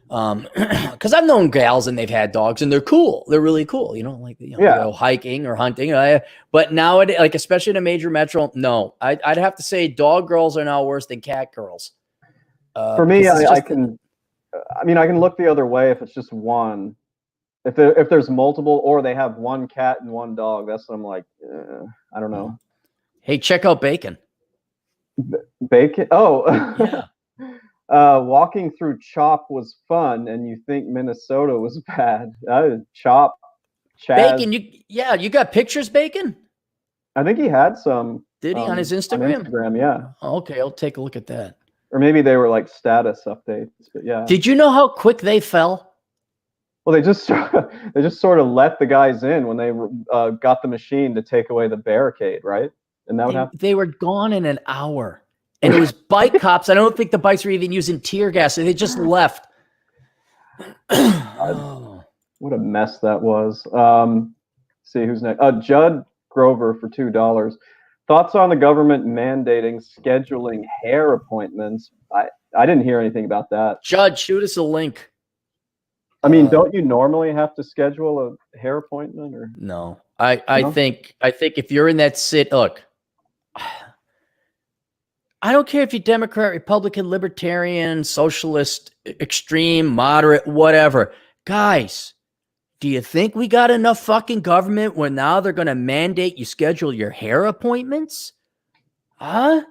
because I've known gals and they've had dogs and they're cool. They're really cool. They go hiking or hunting. But nowadays, like especially in a major metro, no, I'd have to say dog girls are now worse than cat girls. For me, I can look the other way if it's just 1. If there's multiple, or they have 1 cat and 1 dog, that's what I'm like. I don't know. Hey, check out Bacon. Bacon. Oh, Yeah. Walking through Chop was fun, and you think Minnesota was bad. Chop, Chaz. Bacon, you got pictures, Bacon? I think he had some. Did he on his On Instagram? Instagram, yeah. Okay, I'll take a look at that. Or maybe they were like status updates, but yeah. Did you know how quick they fell? Well, they just sort of let the guys in when they got the machine to take away the barricade, right? And that would happen. They were gone in an hour. And it was bike cops. I don't think the bikes were even using tear gas. They just left. Oh. What a mess that was. See who's next. Judd Grover for $2. Thoughts on the government mandating scheduling hair appointments? I didn't hear anything about that. Judd, shoot us a link. I mean, don't you normally have to schedule a hair appointment? Or no? I think if you're in that look, I don't care if you're Democrat, Republican, Libertarian, Socialist, extreme, moderate, whatever. Guys, do you think we got enough fucking government where now they're going to mandate you schedule your hair appointments? Huh?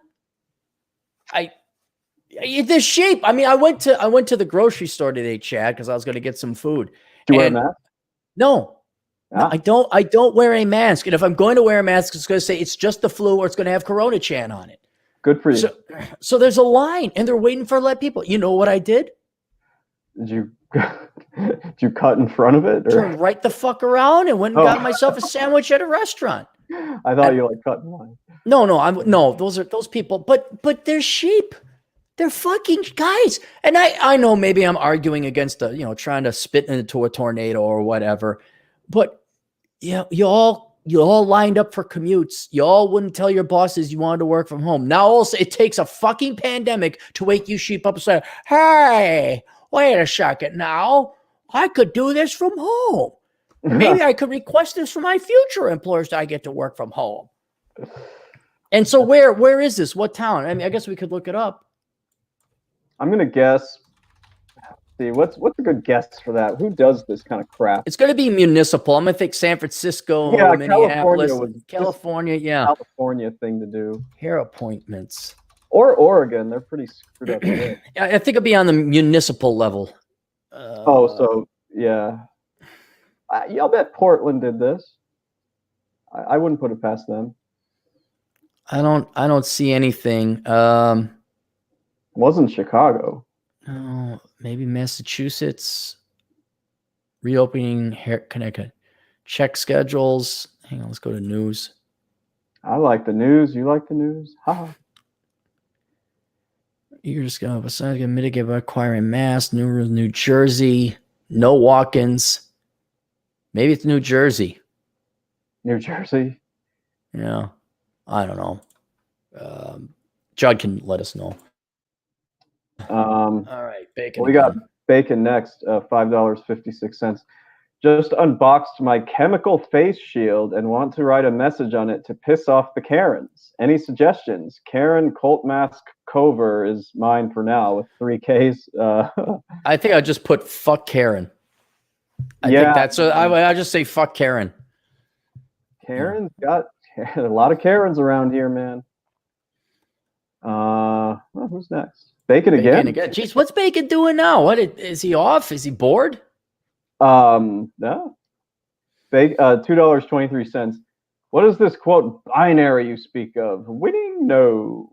The shape. I mean, I went to the grocery store today, Chad, because I was going to get some food. Do you wear a mask? No. No, I don't wear a mask. And if I'm going to wear a mask, it's going to say it's just the flu or it's going to have Corona Chan on it. Good for you. So there's a line and they're waiting for let people. You know what I did? Did you cut in front of it? Or? Turned right the fuck around and went and got myself a sandwich at a restaurant. I thought you like cut in line. No, those are those people. But they're sheep. They're fucking guys. And I know maybe I'm arguing against trying to spit into a tornado or whatever. But you all lined up for commutes. You all wouldn't tell your bosses you wanted to work from home. Now also it takes a fucking pandemic to wake you sheep up and say, hey, wait a second now. I could do this from home. Maybe I could request this from my future employers that I get to work from home. And so where is this? What town? I mean, I guess we could look it up. I'm going to guess. See, what's a good guess for that? Who does this kind of crap? It's going to be municipal. I'm going to think San Francisco, Minneapolis, California. California thing to do. Hair appointments. Or Oregon. They're pretty screwed up. I think it'll be on the municipal level. So yeah. I'll bet Portland did this. I wouldn't put it past them. I don't see anything. Wasn't Chicago. Oh, maybe Massachusetts. Reopening Connecticut. Check schedules. Hang on, let's go to news. I like the news. You like the news? Ha. You're just gonna mitigate by acquiring masks. New Jersey. No walk-ins. Maybe it's New Jersey. New Jersey? Yeah. I don't know. Judd can let us know. All right, Bacon. We got Bacon next, $5.56. Just unboxed my chemical face shield and want to write a message on it to piss off the Karens. Any suggestions? Karen Colt Mask Cover is mine for now with 3 Ks. I think I'll just put fuck Karen. I think that's I'll just say fuck Karen. Karen's got a lot of Karens around here, man. Well, who's next? Bacon again. Jeez, what's Bacon doing now? What is he off? Is he bored? No. $2.23. What is this quote binary you speak of? Winning? No.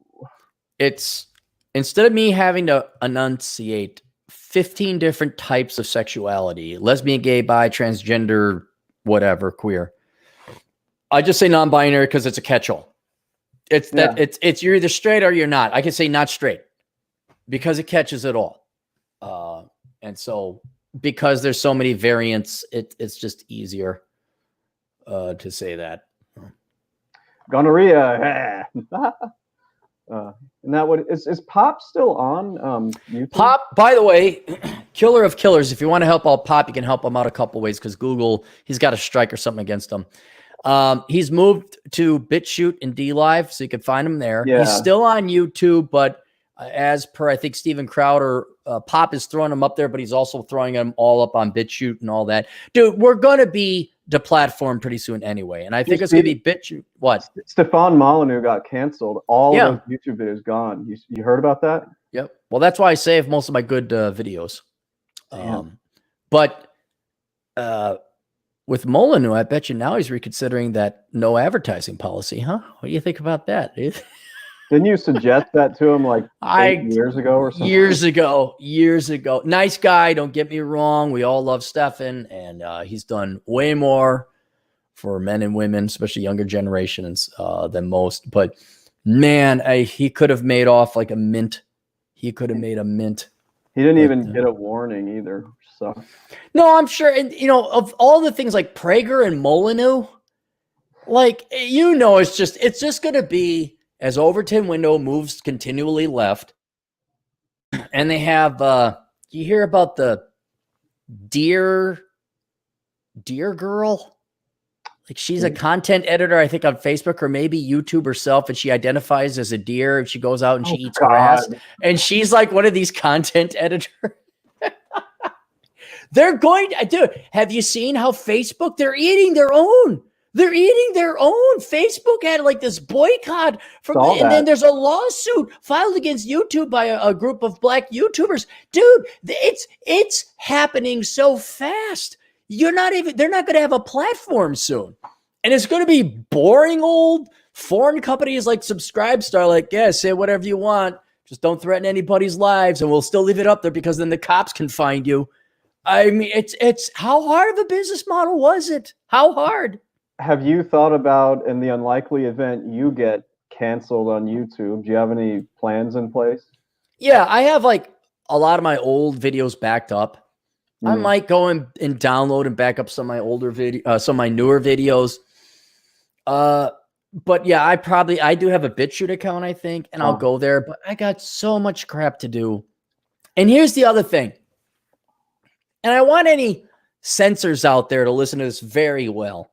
It's instead of me having to enunciate 15 different types of sexuality, lesbian, gay, bi, transgender, whatever, queer. I just say non-binary because it's a catch-all. It's you're either straight or you're not. I can say not straight because it catches it all. And so because there's so many variants, it's just easier to say that. Gonorrhea. And that is Pop still on YouTube? Pop, by the way, killer of killers. If you want to help out Pop, you can help him out a couple ways because Google, he's got a strike or something against him. He's moved to BitChute and DLive, so you can find him there. Yeah. He's still on YouTube, but as per, I think, Steven Crowder, Pop is throwing him up there, but he's also throwing them all up on BitChute and all that. Dude, we're going to be deplatform pretty soon anyway. And I think You it's going to see- be BitChute. What? Stefan Molyneux got canceled. All Yeah. of those YouTube videos gone. You heard about that? Yep. Well, that's why I save most of my good videos. Damn. But with Molyneux, I bet you now he's reconsidering that no advertising policy, huh? What do you think about that, dude? Didn't you suggest that to him like 8 years ago or something? Years ago. Nice guy. Don't get me wrong. We all love Stefan, and he's done way more for men and women, especially younger generations, than most. But man, he could have made off like a mint. He could have made a mint. He didn't even get a warning either. So no, I'm sure. And of all the things like Prager and Molyneux, like it's just going to be as Overton window moves continually left, and they have. You hear about the deer girl? Like she's a content editor, I think, on Facebook or maybe YouTube herself, and she identifies as a deer and she goes out and she eats grass. And she's like one of these content editors. They're going to, dude, have you seen how Facebook, they're eating their own. They're eating their own. Facebook had like this boycott and then there's a lawsuit filed against YouTube by a group of Black YouTubers. Dude, it's happening so fast. They're not going to have a platform soon. And it's going to be boring old foreign companies like Subscribestar, like, yeah, say whatever you want. Just don't threaten anybody's lives and we'll still leave it up there because then the cops can find you. I mean, it's how hard of a business model was it? How hard? Have you thought about, in the unlikely event you get canceled on YouTube, do you have any plans in place? Yeah, I have like a lot of my old videos backed up. I might go and download and back up some of my older some of my newer videos. But yeah, I do have a BitChute account, I think, and I'll go there, but I got so much crap to do. And here's the other thing. And I want any censors out there to listen to this very well.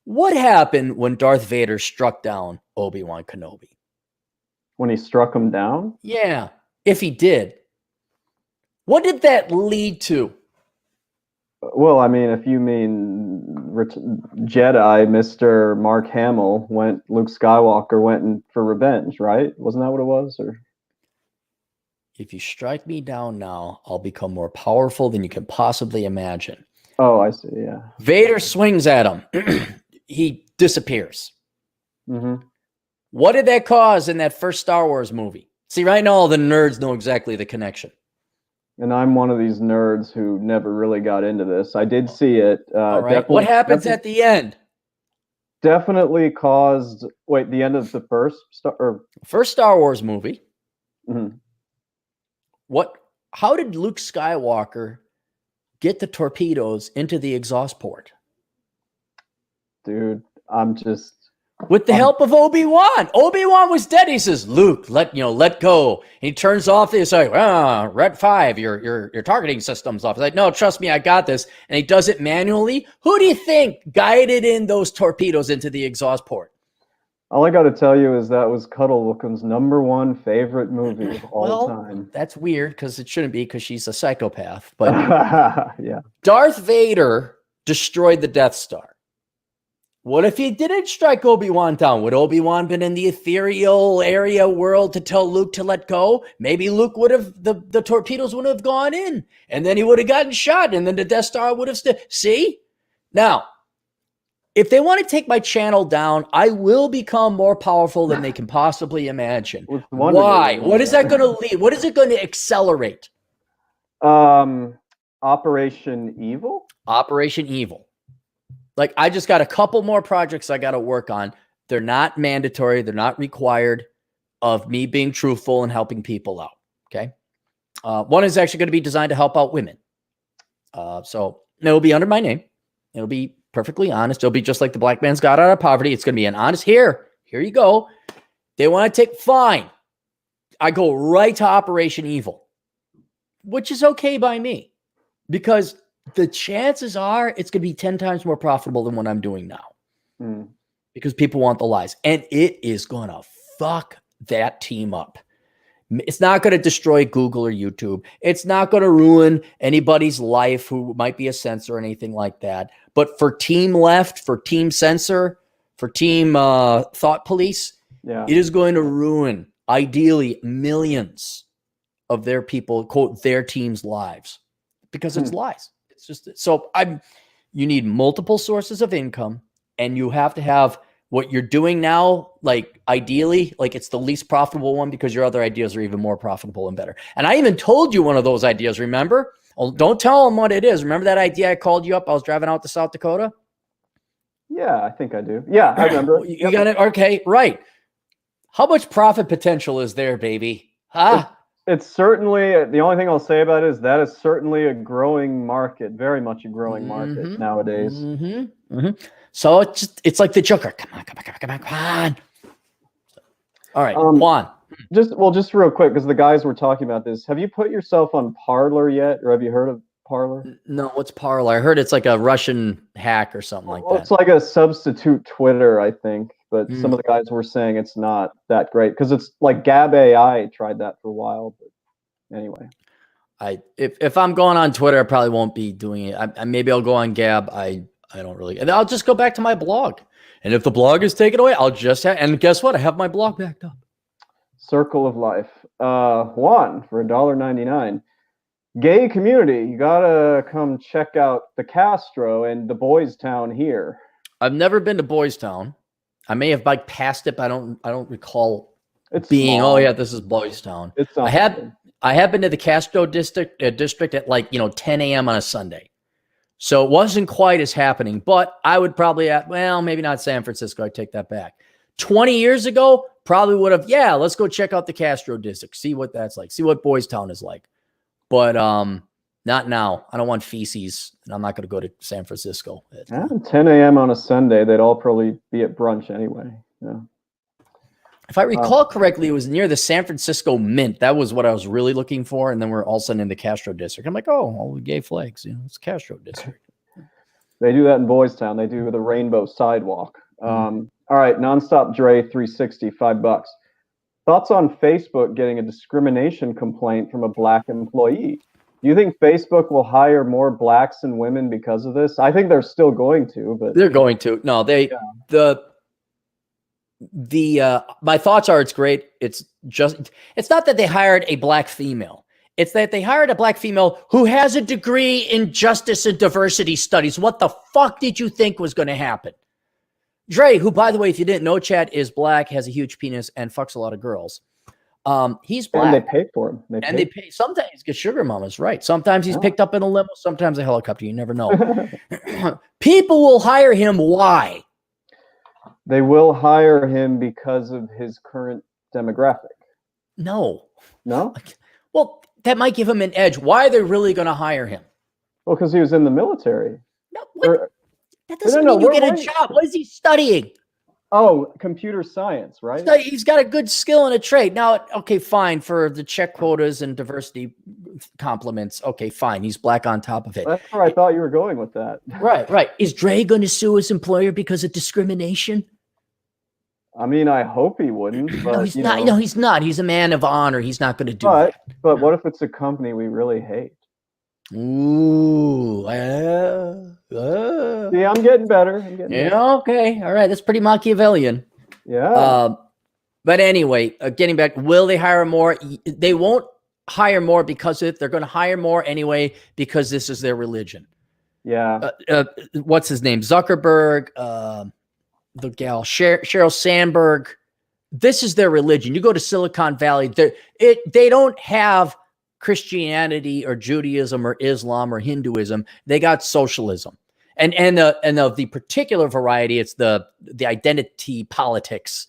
What happened when Darth Vader struck down Obi-Wan Kenobi? When he struck him down? Yeah, if he did. What did that lead to? Well, I mean, if you mean Jedi, Mr. Mark Hamill Luke Skywalker went for revenge, right? Wasn't that what it was? Or if you strike me down now, I'll become more powerful than you can possibly imagine. Oh, I see. Yeah. Vader swings at him. He disappears. Mm-hmm. What did that cause in that first Star Wars movie? See, right now, all the nerds know exactly the connection. And I'm one of these nerds who never really got into this. I did see it. All right. What happens at the end? Definitely caused. Wait, the end of the first Star Wars movie. Mm-hmm. How did Luke Skywalker get the torpedoes into the exhaust port? Dude, I'm just. With the help of Obi-Wan. Obi-Wan was dead. He says, Luke, let go. And he turns off the, it's like, Red 5, your targeting system's off. He's like, no, trust me, I got this. And he does it manually. Who do you think guided in those torpedoes into the exhaust port? All I got to tell you is that was Cuddlewookums' #1 favorite movie of all time. That's weird because it shouldn't be because she's a psychopath. But yeah. Darth Vader destroyed the Death Star. What if he didn't strike Obi-Wan down? Would Obi-Wan been in the ethereal area world to tell Luke to let go? Maybe Luke would have, the torpedoes would have gone in, and then he would have gotten shot, and then the Death Star would have see? Now, if they want to take my channel down, I will become more powerful than they can possibly imagine. Why? What is that going to lead? What is it going to accelerate? Operation Evil? Operation Evil. Like, I just got a couple more projects I got to work on. They're not mandatory. They're not required of me being truthful and helping people out. Okay. One is actually going to be designed to help out women. So it'll be under my name. It'll be perfectly honest. It'll be just like the Black Man's Got Out of Poverty. It's going to be an honest, here you go. They want to take, fine. I go right to Operation Evil, which is okay by me because the chances are it's going to be 10 times more profitable than what I'm doing now because people want the lies, and it is going to fuck that team up. It's not going to destroy Google or YouTube. It's not going to ruin anybody's life who might be a censor or anything like that. But for Team Left, for Team Censor, for Team Thought Police, it is going to ruin, ideally, millions of their people, quote, their team's lives, because it's lies. It's just so you need multiple sources of income, and you have to have what you're doing now, like ideally, like it's the least profitable one because your other ideas are even more profitable and better. And I even told you one of those ideas, remember? Oh, don't tell them what it is. Remember that idea I called you up? I was driving out to South Dakota. Yeah, I think I do. Yeah, I remember. You got it? Okay, right. How much profit potential is there, baby? Huh? It's certainly, the only thing I'll say about it is that is certainly a growing market, very much a growing market nowadays. So it's like the Joker. Come on. All right, Juan. Just real quick, because the guys were talking about this. Have you put yourself on Parler yet, or have you heard of Parler? No, what's Parler? I heard it's like a Russian hack or something like that. It's like a substitute Twitter, I think. But some of the guys were saying it's not that great because it's like Gab AI tried that for a while. But anyway, if I'm going on Twitter, I probably won't be doing it. Maybe I'll go on Gab. I don't really. And I'll just go back to my blog. And if the blog is taken away, I'll just and guess what? I have my blog backed up. Circle of Life. Juan for $1.99. Gay community, you gotta come check out the Castro and the Boys Town here. I've never been to Boys Town. I may have biked past it, but I don't recall it's being. Small. Oh yeah, this is Boys Town. It's I have been to the Castro district at like 10 a.m. on a Sunday, so it wasn't quite as happening. But I would probably maybe not San Francisco. I take that back. 20 years ago, probably would have. Yeah, let's go check out the Castro district, see what that's like, see what Boys Town is like. But not now. I don't want feces, and I'm not going to go to San Francisco. 10 a.m. on a Sunday, they'd all probably be at brunch anyway. Yeah. If I recall correctly, it was near the San Francisco Mint. That was what I was really looking for, and then we're all of a sudden in the Castro district. I'm like, oh, all the gay flags. It's Castro district. They do that in Boys Town. They do the Rainbow Sidewalk. All right, Nonstop Dre 360, $5. Thoughts on Facebook getting a discrimination complaint from a black employee? Do you think Facebook will hire more blacks and women because of this? I think they're still going to, but they're going to. No, my thoughts are it's great. It's not that they hired a black female. It's that they hired a black female who has a degree in justice and diversity studies. What the fuck did you think was going to happen? Dre, who, by the way, if you didn't know, Chad, is black, has a huge penis, and fucks a lot of girls. He's black. And they pay for him. They pay. Sometimes he gets sugar mamas, right? Sometimes he's picked up in a limo, sometimes a helicopter. You never know. People will hire him. Why? They will hire him because of his current demographic. No? Well, that might give him an edge. Why are they really going to hire him? Well, because he was in the military. No, that doesn't mean you get a job. What is he studying? Oh, computer science, right? He's got a good skill and a trade. Now, okay, fine, for the check quotas and diversity compliments. Okay, fine. He's black on top of it. That's where I thought you were going with that. Right. Is Dre going to sue his employer because of discrimination? I mean, I hope he wouldn't. But, no, he's not. No, he's not. He's a man of honor. He's not going to do that. But what if it's a company we really hate? Ooh. See, I'm getting better. Okay. All right. That's pretty Machiavellian. Yeah. But anyway, getting back, will they hire more? They won't hire more because they're going to hire more anyway because this is their religion. Yeah. What's his name? Zuckerberg, the gal, Sheryl Sandberg. This is their religion. You go to Silicon Valley, they don't have Christianity or Judaism or Islam or Hinduism. They got socialism. And of the particular variety, it's the identity politics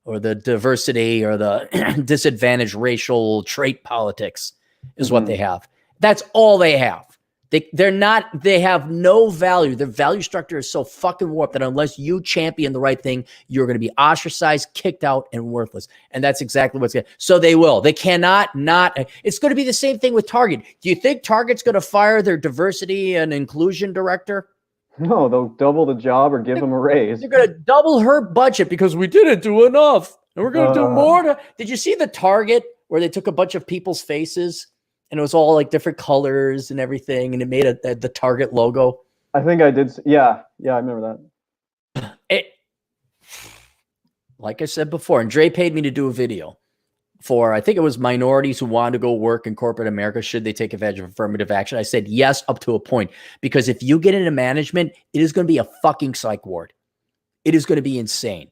or the diversity or the disadvantaged racial trait politics is what they have. That's all they have. They have no value. Their value structure is so fucking warped that unless you champion the right thing, you're going to be ostracized, kicked out, and worthless. And that's exactly what's going to. So they will. They cannot not. It's going to be the same thing with Target. Do you think Target's going to fire their diversity and inclusion director? No, they'll double the job or give them a raise. They're going to double her budget because we didn't do enough. And we're going to do more. Did you see the Target where they took a bunch of people's faces and it was all like different colors and everything, and it made the Target logo? I think I did. Yeah, I remember that. Like I said before, and Dre paid me to do a video for, I think it was minorities who wanted to go work in corporate America. Should they take advantage of affirmative action? I said yes, up to a point, because if you get into management, it is going to be a fucking psych ward. It is going to be insane.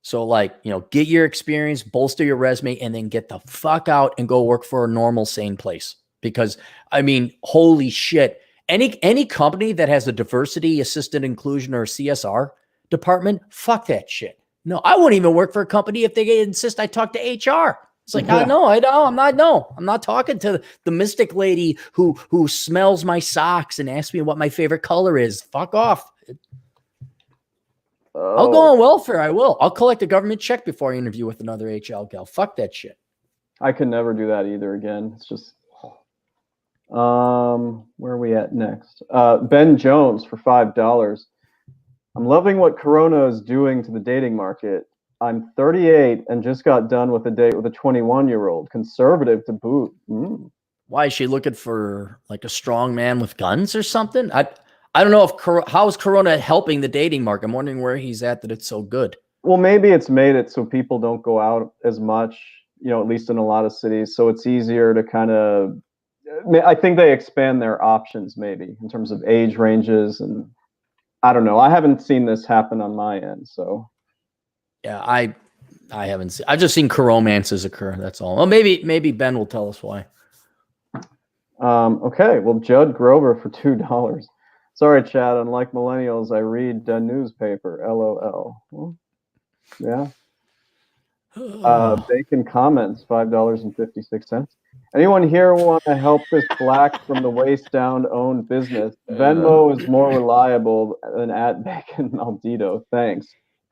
So like, you know, get your experience, bolster your resume, and then get the fuck out and go work for a normal, sane place. Because I mean, holy shit, any company that has a diversity, assisted inclusion, or CSR department, fuck that shit. No, I wouldn't even work for a company if they insist I talk to HR. It's like, I'm not talking to the mystic lady who smells my socks and asks me what my favorite color is. Fuck off. I'll go on welfare. I will. I'll collect a government check before I interview with another HL gal. Fuck that shit. I could never do that either again. It's just, where are we at next? Ben Jones for $5. I'm loving what Corona is doing to the dating market. I'm 38 and just got done with a date with a 21-year-old, conservative to boot. Why is she looking for like a strong man with guns or something? I don't know how is Corona helping the dating market. I'm wondering where he's at that it's so good. Well, maybe it's made it so people don't go out as much, you know, at least in a lot of cities. So it's easier to kind of, I think they expand their options maybe in terms of age ranges, and I don't know. I haven't seen this happen on my end, so. Yeah, I haven't seen. I've just seen romances occur. That's all. Well, maybe Ben will tell us why. Okay. Well, Judd Grover for $2. Sorry, Chad. Unlike millennials, I read the newspaper. LOL. Well, yeah. Bacon comments, $5.56. Anyone here want to help this black from the waist down own business? Venmo is more reliable than at Bacon Maldito. Thanks.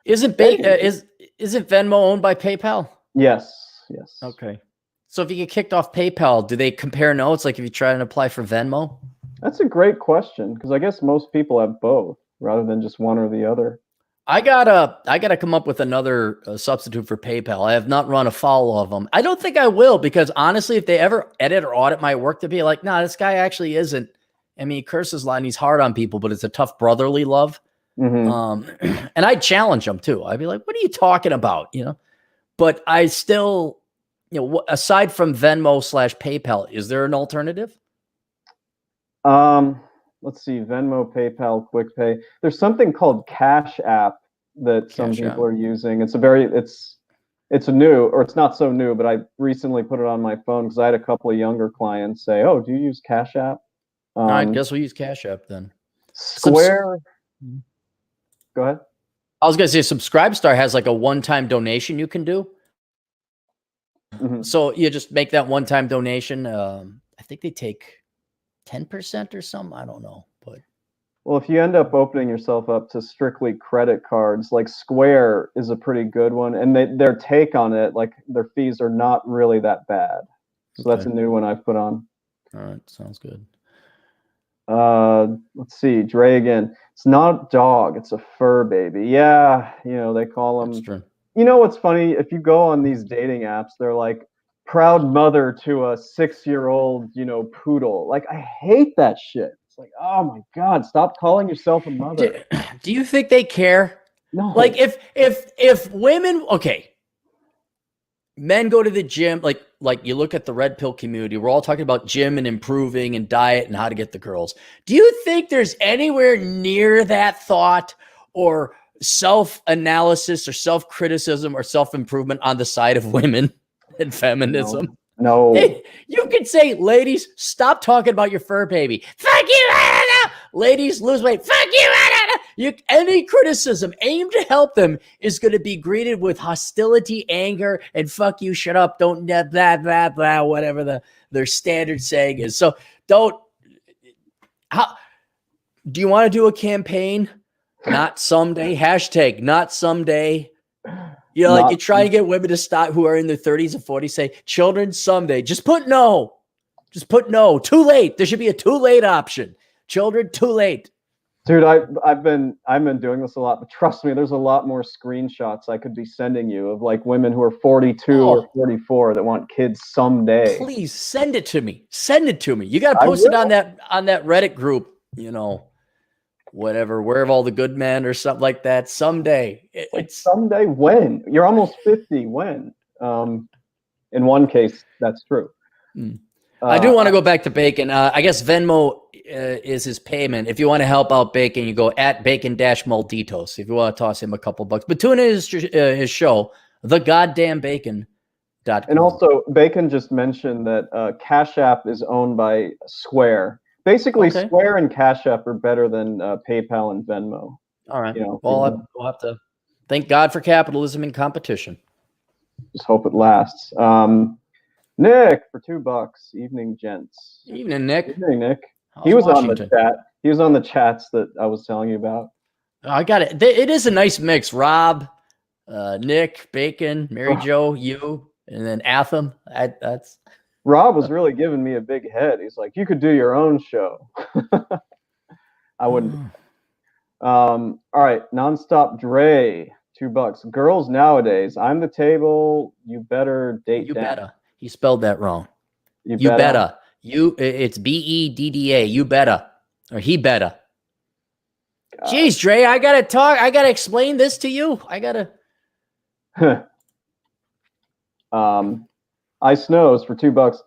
Isn't Venmo owned by PayPal? Yes. Okay. So if you get kicked off PayPal, do they compare notes? Like if you try and apply for Venmo? That's a great question, because I guess most people have both rather than just one or the other. I gotta come up with another substitute for PayPal. I have not run afoul of them. I don't think I will, because honestly, if they ever edit or audit my work, to be like, nah, this guy actually isn't. I mean, he curses a lot and he's hard on people, but it's a tough brotherly love. Mm-hmm. And I'd challenge them too. I'd be like, what are you talking about? You know, but I still, you know, aside from Venmo / PayPal, is there an alternative? Let's see, Venmo, PayPal, QuickPay. There's something called Cash App that some people are using. It's a new, or it's not so new, but I recently put it on my phone because I had a couple of younger clients say, "Oh, do you use Cash App?" I guess we'll use Cash App then. Square. Go ahead. I was going to say Subscribestar has like a one-time donation you can do. Mm-hmm. So you just make that one-time donation. I think they take 10% or something. I don't know, but well, if you end up opening yourself up to strictly credit cards, like Square is a pretty good one, and their take on it, like their fees are not really that bad. So that's a new one I've put on. All right, sounds good. Let's see, Dre again. It's not a dog, it's a fur baby. Yeah, you know, they call them. That's true. You know what's funny? If you go on these dating apps, they're like, proud mother to a 6-year-old, you know, poodle. Like, I hate that shit. It's like, oh my God, stop calling yourself a mother. Do you think they care? No. Like if women, okay, men go to the gym, like you look at the red pill community, we're all talking about gym and improving and diet and how to get the girls. Do you think there's anywhere near that thought or self-analysis or self-criticism or self-improvement on the side of women and feminism? No. Hey, you could say, ladies, stop talking about your fur baby. Fuck you, Anna. Ladies, lose weight. Fuck you, Anna. Any criticism aimed to help them is going to be greeted with hostility, anger, and fuck you, shut up, don't blah, blah, blah, blah, whatever their standard saying is. So do you want to do a campaign? Not someday. Hashtag not someday. You know, like you try and get women to stop who are in their 30s and 40s, say children someday. Just put no. Just put no. Too late. There should be a too late option. Children, too late. Dude, I've been doing this a lot, but trust me, there's a lot more screenshots I could be sending you of like women who are 42 or 44 that want kids someday. Please send it to me. Send it to me. You got to I post it on will. that Reddit group, whatever, where have all the good men or something like that. Someday. Like someday when? You're almost 50. When? In one case, that's true. I do want to go back to Bacon. I guess Venmo is his payment. If you want to help out Bacon, you go at Bacon-Malditos if you want to toss him a couple bucks. But tune in his show, The Goddamn Bacon. And also, Bacon just mentioned that Cash App is owned by Square. Basically, Okay. Square and Cash App are better than PayPal and Venmo. All right. Well, we'll have to thank God for capitalism and competition. Just hope it lasts. Nick for $2. Evening, gents. Evening, Nick. Evening, Nick. How's He was Washington? on the chat. He was on the chats that I was telling you about. I got it. It is a nice mix. Rob, Nick, Bacon, Mary Jo, you, and then Atham. That's Rob was really giving me a big head. He's like, you could do your own show. I wouldn't. All right, Nonstop Dre, $2. Girls nowadays, I'm the table. You better date. You down. better. He spelled that wrong. You better. It's BEDDA. You better. Or he better. God. Jeez, Dre, I gotta talk. I gotta explain this to you. I gotta. Ice Snows for $2.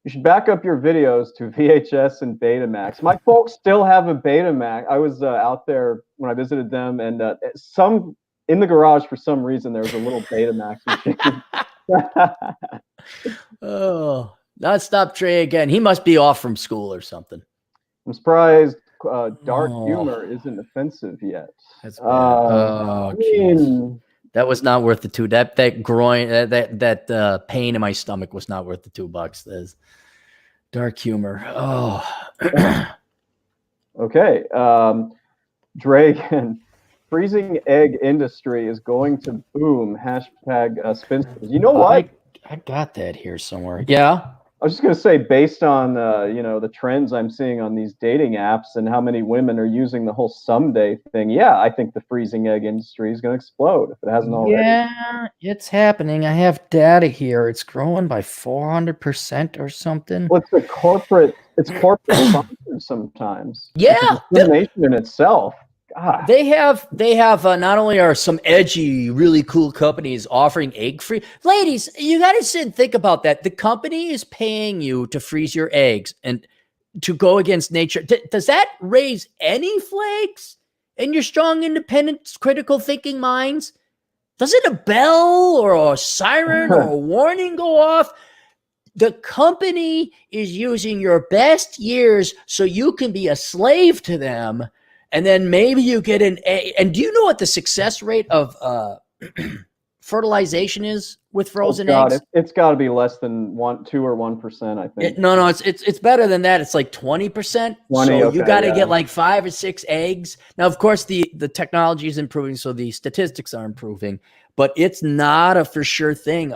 You should back up your videos to VHS and Betamax. My folks still have a Betamax. I was out there when I visited them, and some in the garage for some reason there was a little Betamax machine. Oh, Nonstop Dre again. He must be off from school or something. I'm surprised dark humor isn't offensive yet. That's bad. That was not worth the two. That groin, that pain in my stomach was not worth the $2. There's dark humor. Oh. Okay. Dre again. Freezing egg industry is going to boom. Hashtag spinsters. You know what? I got that here somewhere. Yeah. I was just going to say, based on the trends I'm seeing on these dating apps and how many women are using the whole someday thing, yeah, I think the freezing egg industry is going to explode if it hasn't already. Yeah, it's happening. I have data here. It's growing by 400% or something. Well, it's corporate sponsored sometimes. Yeah, it's discrimination in itself. God. They have not only are some edgy, really cool companies offering egg free. Ladies, you got to sit and think about that. The company is paying you to freeze your eggs and to go against nature. Does that raise any flags in your strong, independent, critical thinking minds? Doesn't a bell or a siren or a warning go off? The company is using your best years so you can be a slave to them. And then maybe you get an egg. And do you know what the success rate of fertilization is with frozen eggs? It's got to be less than 2 or 1%, I think. No, it's better than that. It's like 20%. So you got to get like 5 or 6 eggs. Now, of course, the technology is improving, so the statistics are improving, but it's not a for sure thing.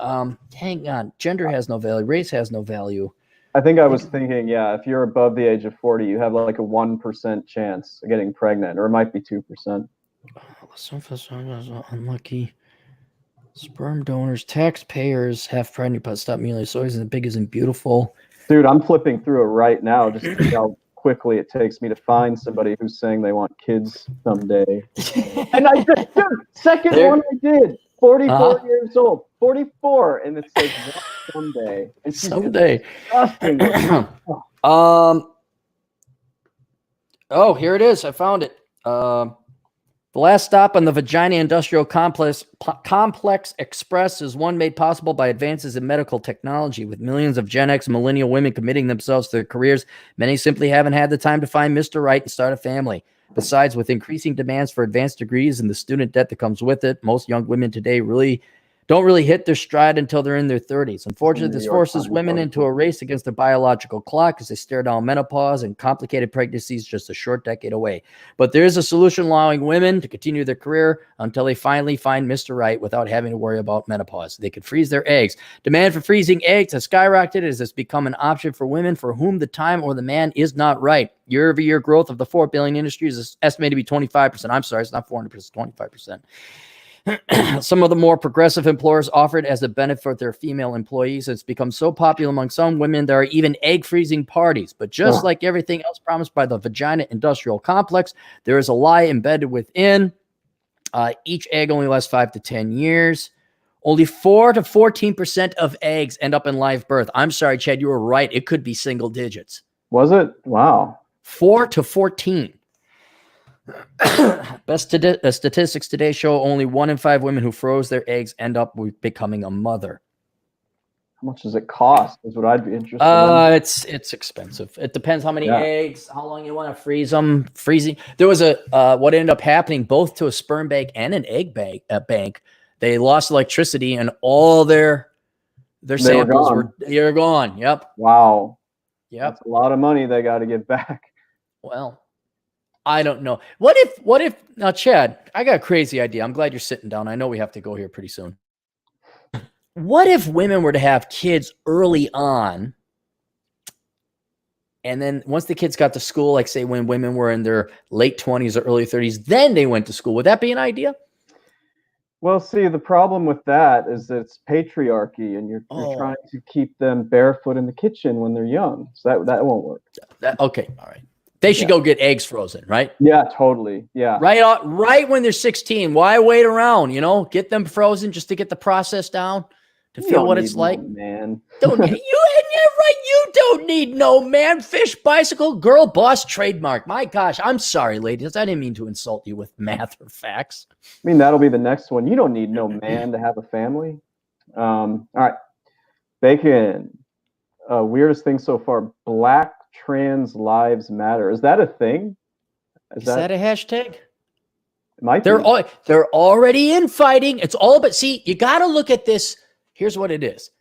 Hang on, gender has no value, race has no value. I think I was thinking, yeah, if you're above the age of 40, you have like a 1% chance of getting pregnant, or it might be 2%. Unlucky. Sperm donors, taxpayers, half pregnant, but stop mutilating. So isn't big, isn't beautiful. Dude, I'm flipping through it right now just to see how quickly it takes me to find somebody who's saying they want kids someday. And I did, second one I did. 44 years old, 44, and it says someday. And someday. Disgusting. Oh, here it is. I found it. The last stop on the Vagina Industrial Complex Express is one made possible by advances in medical technology. With millions of Gen X millennial women committing themselves to their careers, many simply haven't had the time to find Mr. Right and start a family. Besides, with increasing demands for advanced degrees and the student debt that comes with it, most young women today really don't really hit their stride until they're in their 30s. Unfortunately, New this York forces Times women into a race against their biological clock as they stare down menopause and complicated pregnancies just a short decade away. But there is a solution allowing women to continue their career until they finally find Mr. Right without having to worry about menopause. They could freeze their eggs. Demand for freezing eggs has skyrocketed as it's become an option for women for whom the time or the man is not right. Year-over-year growth of the $4 billion industry is estimated to be 25%. I'm sorry, it's not 400%, it's 25%. Some of the more progressive employers offer it as a benefit for their female employees. It's become so popular among some women, there are even egg freezing parties. But just like everything else promised by the vagina industrial complex, there is a lie embedded within. Each egg only lasts 5 to 10 years. Only 4 to 14% of eggs end up in live birth. I'm sorry, Chad, you were right. It could be single digits. Was it? Wow. 4 to 14. Best statistics today show only 1 in 5 women who froze their eggs end up with becoming a mother. How much does it cost? Is what I'd be interested in. It's expensive. It depends how many eggs, how long you want to freeze them. Freezing. There was what ended up happening both to a sperm bank and an egg bank. They lost electricity and all their samples were gone. Yep. Wow. Yep. That's a lot of money they got to get back. Well, I don't know. What if now, Chad, I got a crazy idea. I'm glad you're sitting down. I know we have to go here pretty soon. What if women were to have kids early on, and then once the kids got to school, like say when women were in their late 20s or early 30s, then they went to school? Would that be an idea? Well, see, the problem with that is that it's patriarchy, and you're trying to keep them barefoot in the kitchen when they're young. So that won't work. Okay, all right. They should go get eggs frozen, right? Yeah, totally. Yeah. Right when they're 16. Why wait around? Get them frozen just to get the process down, to feel what it's like. Man. You don't need no man. Fish, bicycle, girl, boss, trademark. My gosh, I'm sorry, ladies. I didn't mean to insult you with math or facts. I mean, that'll be the next one. You don't need no man to have a family. All right. Bacon. Weirdest thing so far. Black trans lives matter. Is that a thing? Is that a hashtag? It might they're be. They're already infighting. It's all but see, you got to look at this. Here's what it is.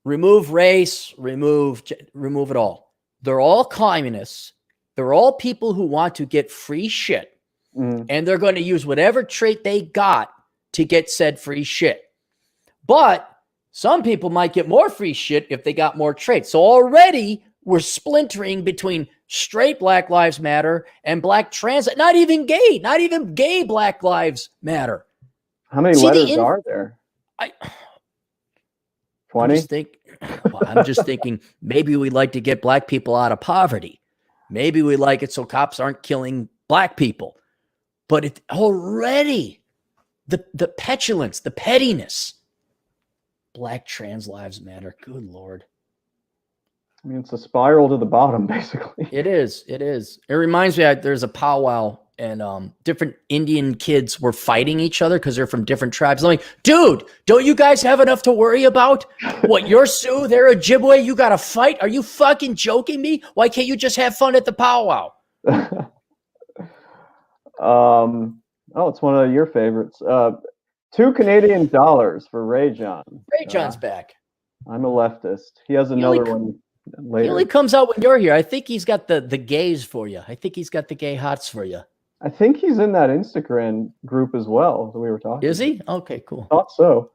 Remove race, remove it all. They're all communists. They're all people who want to get free shit. And they're going to use whatever trait they got to get said free shit. But some people might get more free shit if they got more traits. So already we're splintering between straight Black Lives Matter and black trans, not even gay Black Lives Matter. How many letters are there? 20? I'm just thinking maybe we'd like to get black people out of poverty. Maybe we like it so cops aren't killing black people. But it already, the petulance, the pettiness. Black trans lives matter. Good Lord. I mean, it's a spiral to the bottom, basically. It is. It reminds me that there's a powwow and different Indian kids were fighting each other because they're from different tribes. I'm like, dude, don't you guys have enough to worry about? What, you're Sioux, they're Ojibwe, you got to fight? Are you fucking joking me? Why can't you just have fun at the powwow? It's one of your favorites. $2 Canadian for Ray John. Ray John's back. I'm a leftist. He has another one later. He only comes out when you're here. I think he's got the gays for you. I think he's got the gay hots for you. I think he's in that Instagram group as well that we were talking. Is he? Okay, cool. Thought so.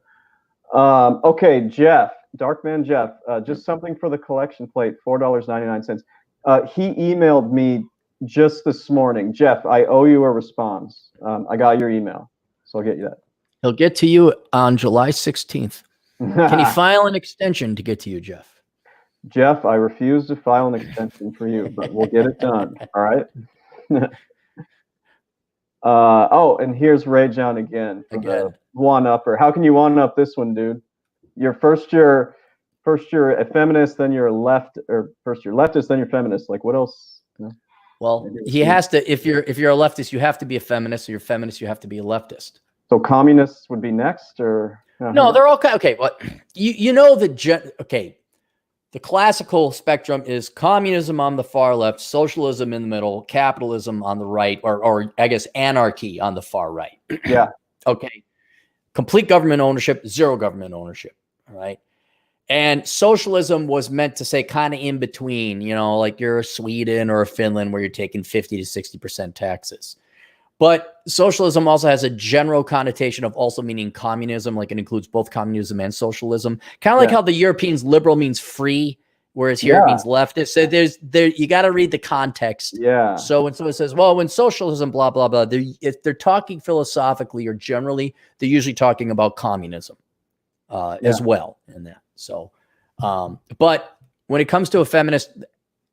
Okay, Jeff, Darkman Jeff, just something for the collection plate, $4.99. He emailed me just this morning. Jeff, I owe you a response. I got your email, so I'll get you that. He'll get to you on July 16th. Can he file an extension to get to you, Jeff? Jeff, I refuse to file an extension for you, but we'll get it done. All right. And here's Ray John again. One-upper. How can you one-up this one, dude? You're first you're a feminist, then you're first you're leftist, then you're feminist. Like, what else? Well, he has to. If you're a leftist, you have to be a feminist. Or you're a feminist, you have to be a leftist. So communists would be next, or no? They're all okay. What the classical spectrum is communism on the far left, socialism in the middle, capitalism on the right, or I guess anarchy on the far right. Yeah. Okay. complete government ownership, zero government ownership. All right. And socialism was meant to say kind of in between, you know, like you're a Sweden or a Finland where you're taking 50 to 60% taxes. But socialism also has a general connotation of also meaning communism, like it includes both communism and socialism. Kind of like how the Europeans liberal means free, whereas here it means leftist. So you got to read the context. Yeah. So when someone says, well, when socialism, blah, blah, blah, if they're talking philosophically or generally, they're usually talking about communism as well in that. So, but when it comes to a feminist,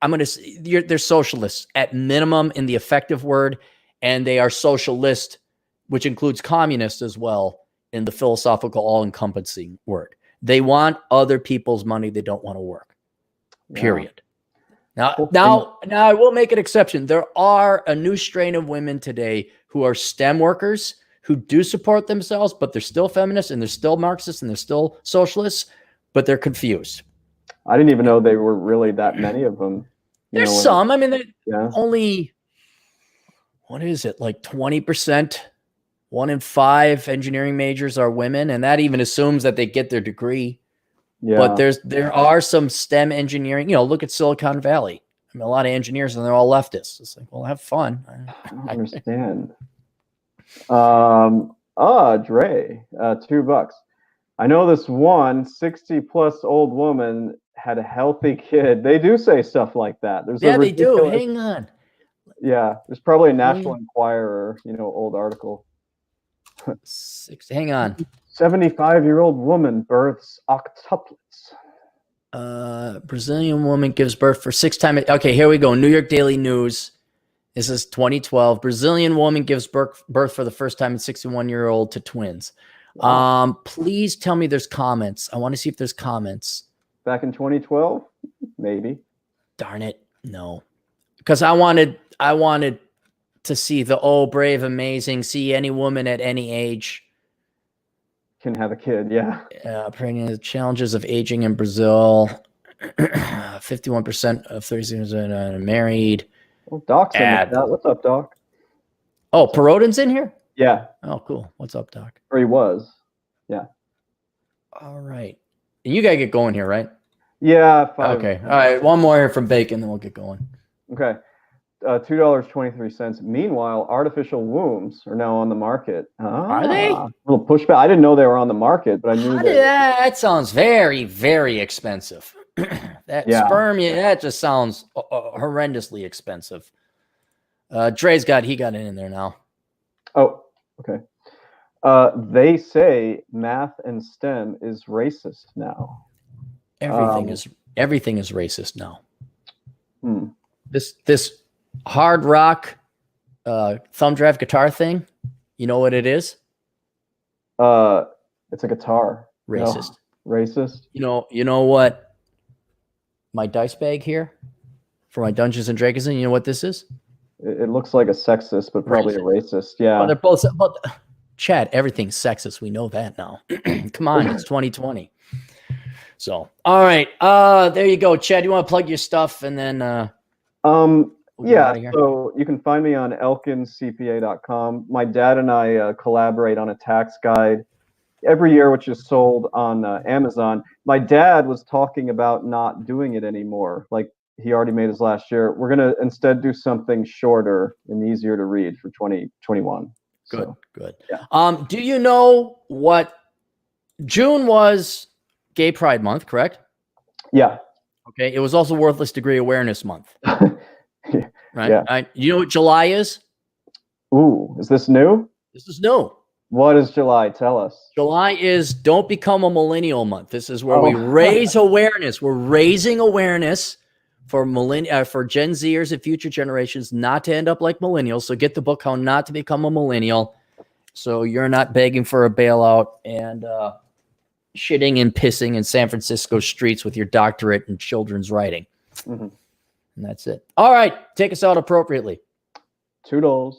I'm going to say they're socialists at minimum in the effective word, and they are socialist, which includes communist as well in the philosophical all-encompassing word. They want other people's money. They don't want to work. Period. Now I will make an exception. There are a new strain of women today who are STEM workers who do support themselves, but they're still feminists and they're still Marxists and they're still socialists, but they're confused. I didn't even know they were really that many of them. There's some. I mean, only, what is it, like 20%? 1 in 5 engineering majors are women, and that even assumes that they get their degree. Yeah. But there are some STEM engineering. You know, look at Silicon Valley. I mean, a lot of engineers, and they're all leftists. It's like, well, have fun. I don't understand. Dre, $2. I know this one 60-plus old woman had a healthy kid. They do say stuff like that. They do. Hang on. Yeah, there's probably a National Enquirer, old article. Hang on. 75-year-old woman births octuplets. Brazilian woman gives birth for 6 times. Okay, here we go. New York Daily News. This is 2012. Brazilian woman gives birth for the first time in 61-year-old to twins. Wow. Please tell me there's comments. I want to see if there's comments. Back in 2012? Maybe. Darn it. No. Because I wanted to see the brave, amazing, see any woman at any age can have a kid. Yeah. Pregnant, the challenges of aging in Brazil. 51% of 36 are married. Well, Doc's in the chat. What's up, Doc? Oh, Perodin's in here? Yeah. Oh, cool. What's up, Doc? Or he was. Yeah. All right. And you got to get going here, right? Yeah. 5. Okay. All right. One more here from Bacon, then we'll get going. Okay. $2.23. Meanwhile, artificial wombs are now on the market. Are they? A little pushback. I didn't know they were on the market, but I knew that sounds very, very expensive. Sperm, that just sounds horrendously expensive. Dre's got in there now. Oh, okay. They say math and STEM is racist now. Everything is racist now. This hard rock thumb drive guitar thing, you know what it is? It's a guitar. Racist. No. Racist. You know what? My dice bag here for my Dungeons and Dragons, you know what this is? It looks like a sexist, but probably a racist. Yeah. Well, they're both. But Chad, everything's sexist. We know that now. Come on, it's 2020. So, all right. There you go, Chad. You want to plug your stuff, and then so you can find me on elkincpa.com. My dad and I collaborate on a tax guide every year, which is sold on Amazon. My dad was talking about not doing it anymore. Like, he already made his last year. We're going to instead do something shorter and easier to read for 2021. Good. Yeah. Do you know what June was? Gay Pride Month, correct? Yeah. Okay. It was also Worthless Degree Awareness Month. Yeah. Right? Yeah. You know what July is? Ooh, is this new? This is new. What is July? Tell us. July is Don't Become a Millennial Month. This is where we raise awareness. We're raising awareness for for Gen Zers and future generations not to end up like millennials. So get the book, How Not to Become a Millennial. So you're not begging for a bailout and shitting and pissing in San Francisco streets with your doctorate in children's writing. Mm-hmm. And that's it. All right. Take us out appropriately. $2.